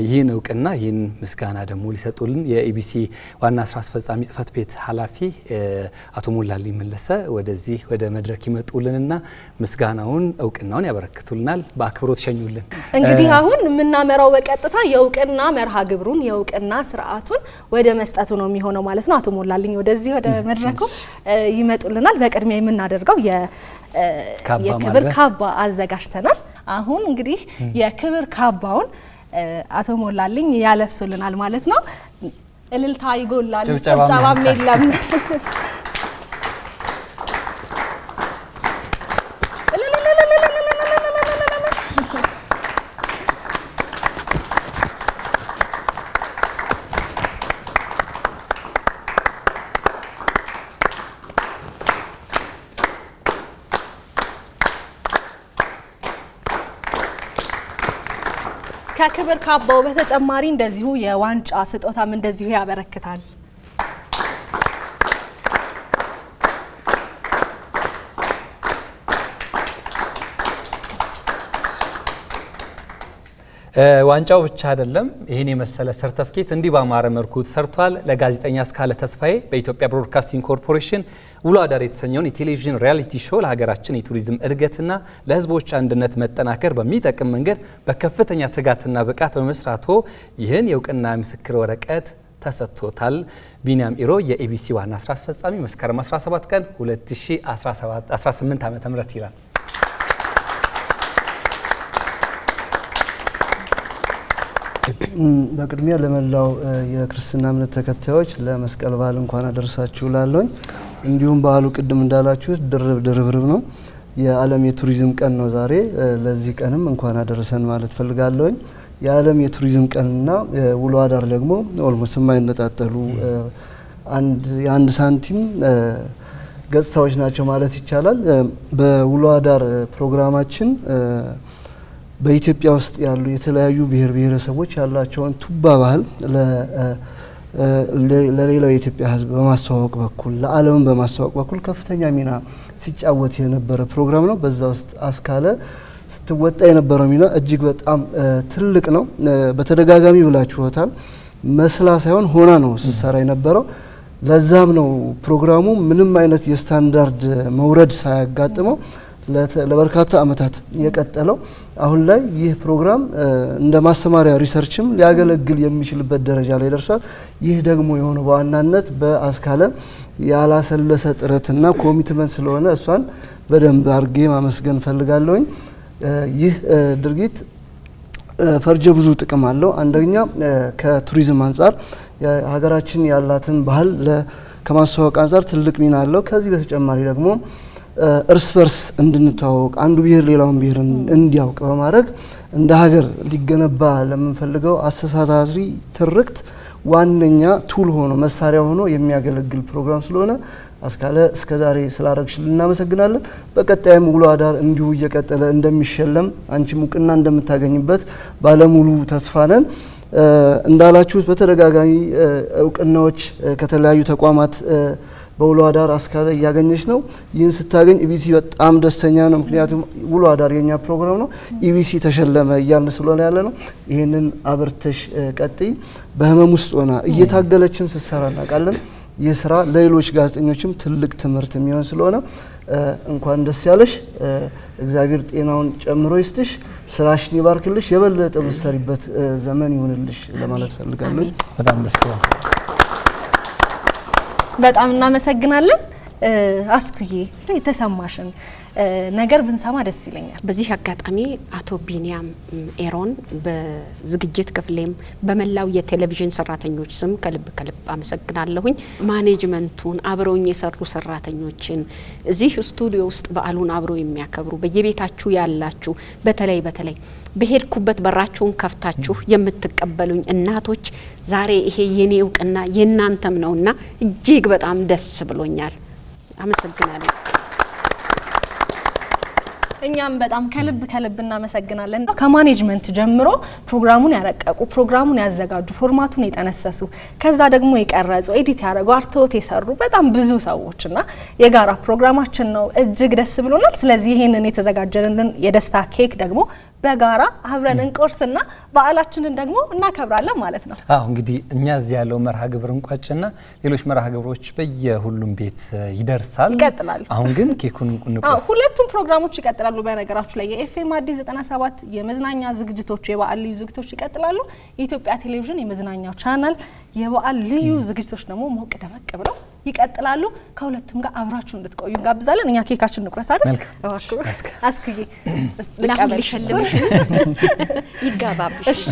B: ይህን እውቅና ይህን ምስጋና ደግሞ ሊሰጡልን የኢቢሲ ዋና ስራ አስፈጻሚ ጽህፈት ቤት ኃላፊ አቶ ሞላልኝ መለሰ ወደዚህ ወደ መድረክ ይመጡልንና ምስጋናውን እውቅናውን ያበረክቱልናል። በአክብሮት ሸኙልን።
A: እንግዲህ አሁን የምናመራው በቀጥታ የእውቅና መርሃ ግብሩን የእውቅና ስርዓቱን ወደ መስጠቱ ነው የሚሆነው ማለት ነው። አቶ ሞላልኝ ወደዚህ ወደ መድረኩ ይመጡልናል። በቅድሚያ የምናደርገው የክብር ካባ አዘጋጅተናል። አሁን እንግዲህ የክብር ካባውን አቶ ሞላልኝ ያለብሱልናል ማለት ነው። እልልታ ይጎላል፣ ጭብጨባም የለም። ከክብር ካባው በተጨማሪ እንደዚሁ የዋንጫ ስጦታም እንደዚሁ ያበረክታል።
B: ዋንጫው ብቻ አይደለም ይሄን የመሰለ ሰርተፍኬት እንዲህ ባማረ መልኩ ሰርቷል። ለጋዜጠኛ አስካለ ተስፋዬ በኢትዮጵያ ብሮድካስቲንግ ኮርፖሬሽን ውሎ አዳር የተሰኘውን የቴሌቪዥን ሪያሊቲ ሾው ለሀገራችን የቱሪዝም እድገትና ለህዝቦች አንድነት መጠናከር በሚጠቅም መንገድ በከፍተኛ ትጋትና ብቃት በመስራቶ ይህን የእውቅና ምስክር ወረቀት ተሰጥቶታል። ቢኒያም ኢሮ የኢቢሲ ዋና ስራ አስፈጻሚ መስከረም 17 ቀን 2018 ዓ.ም ይላል።
O: በቅድሚያ ለመላው የክርስትና እምነት ተከታዮች ለመስቀል በዓል እንኳን አደረሳችሁ ላለኝ። እንዲሁም በዓሉ ቅድም እንዳላችሁት ድርብርብ ነው። የዓለም የቱሪዝም ቀን ነው ዛሬ። ለዚህ ቀንም እንኳን አደረሰን ማለት ፈልጋለሁኝ። የዓለም የቱሪዝም ቀንና ውሎ አዳር ደግሞ ኦልሞስት የማይነጣጠሉ የአንድ ሳንቲም ገጽታዎች ናቸው ማለት ይቻላል። በውሎ አዳር ፕሮግራማችን በኢትዮጵያ ውስጥ ያሉ የተለያዩ ብሔር ብሔረሰቦች ያላቸውን ቱባ ባህል ለሌላው የኢትዮጵያ ሕዝብ በማስተዋወቅ በኩል ለዓለም በማስተዋወቅ በኩል ከፍተኛ ሚና ሲጫወት የነበረ ፕሮግራም ነው። በዛ ውስጥ አስካለ ስትወጣ የነበረው ሚና እጅግ በጣም ትልቅ ነው። በተደጋጋሚ ብላችሁታል። መስላ ሳይሆን ሆና ነው ስትሰራ የነበረው። ለዛም ነው ፕሮግራሙ ምንም አይነት የስታንዳርድ መውረድ ሳያጋጥመው ለበርካታ አመታት የቀጠለው። አሁን ላይ ይህ ፕሮግራም እንደ ማስተማሪያ ሪሰርችም ሊያገለግል የሚችልበት ደረጃ ላይ ደርሷል። ይህ ደግሞ የሆነው በዋናነት በአስካለ ያላሰለሰ ጥረትና ኮሚትመንት ስለሆነ እሷን በደንብ አርጌ ማመስገን ፈልጋለሁኝ። ይህ ድርጊት ፈርጀ ብዙ ጥቅም አለው። አንደኛ ከቱሪዝም አንጻር ሀገራችን ያላትን ባህል ከማስተዋወቅ አንጻር ትልቅ ሚና አለው። ከዚህ በተጨማሪ ደግሞ እርስ በርስ እንድንተዋወቅ አንዱ ብሔር ሌላውን ብሔር እንዲያውቅ በማድረግ እንደ ሀገር ሊገነባ ለምንፈልገው አስተሳሳሪ ትርክት ዋነኛ ቱል ሆኖ መሳሪያ ሆኖ የሚያገለግል ፕሮግራም ስለሆነ አስካለ እስከዛሬ ስላረግሽልን እናመሰግናለን። በቀጣይም ውሎ አዳር እንዲሁ እየቀጠለ እንደሚሸለም አንቺም እውቅና እንደምታገኝበት ባለሙሉ ተስፋ ነን። እንዳላችሁት በተደጋጋሚ እውቅናዎች ከተለያዩ ተቋማት በውሎ አዳር አስካለ እያገኘች ነው። ይህን ስታገኝ ኢቢሲ በጣም ደስተኛ ነው። ምክንያቱም ውሎ አዳር የኛ ፕሮግራም ነው። ኢቢሲ ተሸለመ እያልን ስለሆነ ያለ ነው። ይህንን አበርተሽ ቀጥይ። በህመም ውስጥ ሆና እየታገለችም ስትሰራ እናውቃለን። ይህ ስራ ለሌሎች ጋዜጠኞችም ትልቅ ትምህርት የሚሆን ስለሆነ እንኳን ደስ ያለሽ። እግዚአብሔር ጤናውን ጨምሮ ይስጥሽ፣ ስራሽን ይባርክልሽ፣ የበለጠ ምትሰሪበት ዘመን ይሁንልሽ ለማለት ፈልጋለሁ።
B: በጣም ደስ ይላል።
A: በጣም እናመሰግናለን። አስኩዬ የተሰማሽን ነገር ብንሰማ ደስ ይለኛል።
C: በዚህ አጋጣሚ አቶ ቢኒያም ኤሮን በዝግጅት ክፍሌም በመላው የቴሌቪዥን ሰራተኞች ስም ከልብ አመሰግናለሁኝ። ማኔጅመንቱን አብረውኝ የሰሩ ሰራተኞችን እዚህ ስቱዲዮ ውስጥ በዓሉን አብረው የሚያከብሩ በየቤታችሁ ያላችሁ በተለይ በሄድኩበት በራችሁን ከፍታችሁ የምትቀበሉኝ እናቶች ዛሬ ይሄ የኔ እውቅና የናንተም ነውና እጅግ በጣም ደስ ብሎኛል። አመሰግናለሁ።
A: እኛም በጣም ከልብ እናመሰግናለን። ከማኔጅመንት ጀምሮ ፕሮግራሙን ያረቀቁ፣ ፕሮግራሙን ያዘጋጁ፣ ፎርማቱን የጠነሰሱ፣ ከዛ ደግሞ የቀረጹ፣ ኤዲት ያደረጉ፣ አርቶት የሰሩ በጣም ብዙ ሰዎችና የጋራ ፕሮግራማችን ነው። እጅግ ደስ ብሎናል። ስለዚህ ይሄንን የተዘጋጀልን የደስታ ኬክ ደግሞ በጋራ አብረን እንቆርስና በዓላችንን ደግሞ እናከብራለን ማለት ነው።
B: አዎ እንግዲህ እኛ እዚህ ያለው መርሃ ግብር እንቋጭና ሌሎች መርሃ ግብሮች በየሁሉም ቤት ይቀጥላሉ። አሁን ግን ኬኩን እንቆርስ።
A: ሁለቱም ፕሮግራሞች ይቀጥላሉ። በነገራችሁ ላይ የኤፍኤም አዲስ 97 የመዝናኛ ዝግጅቶች የበዓል ልዩ ዝግጅቶች ይቀጥላሉ። የኢትዮጵያ ቴሌቪዥን የመዝናኛው ቻናል የበዓል ልዩ ዝግጅቶች ደግሞ ሞቅ ደመቅ ብለው ይቀጥላሉ። ከሁለቱም ጋር አብራችሁ እንድትቆዩ እንጋብዛለን። እኛ ኬካችን እንቁረስ አይደል? አስክዬ ልቀበልሽ ይጋባብሽ። እሺ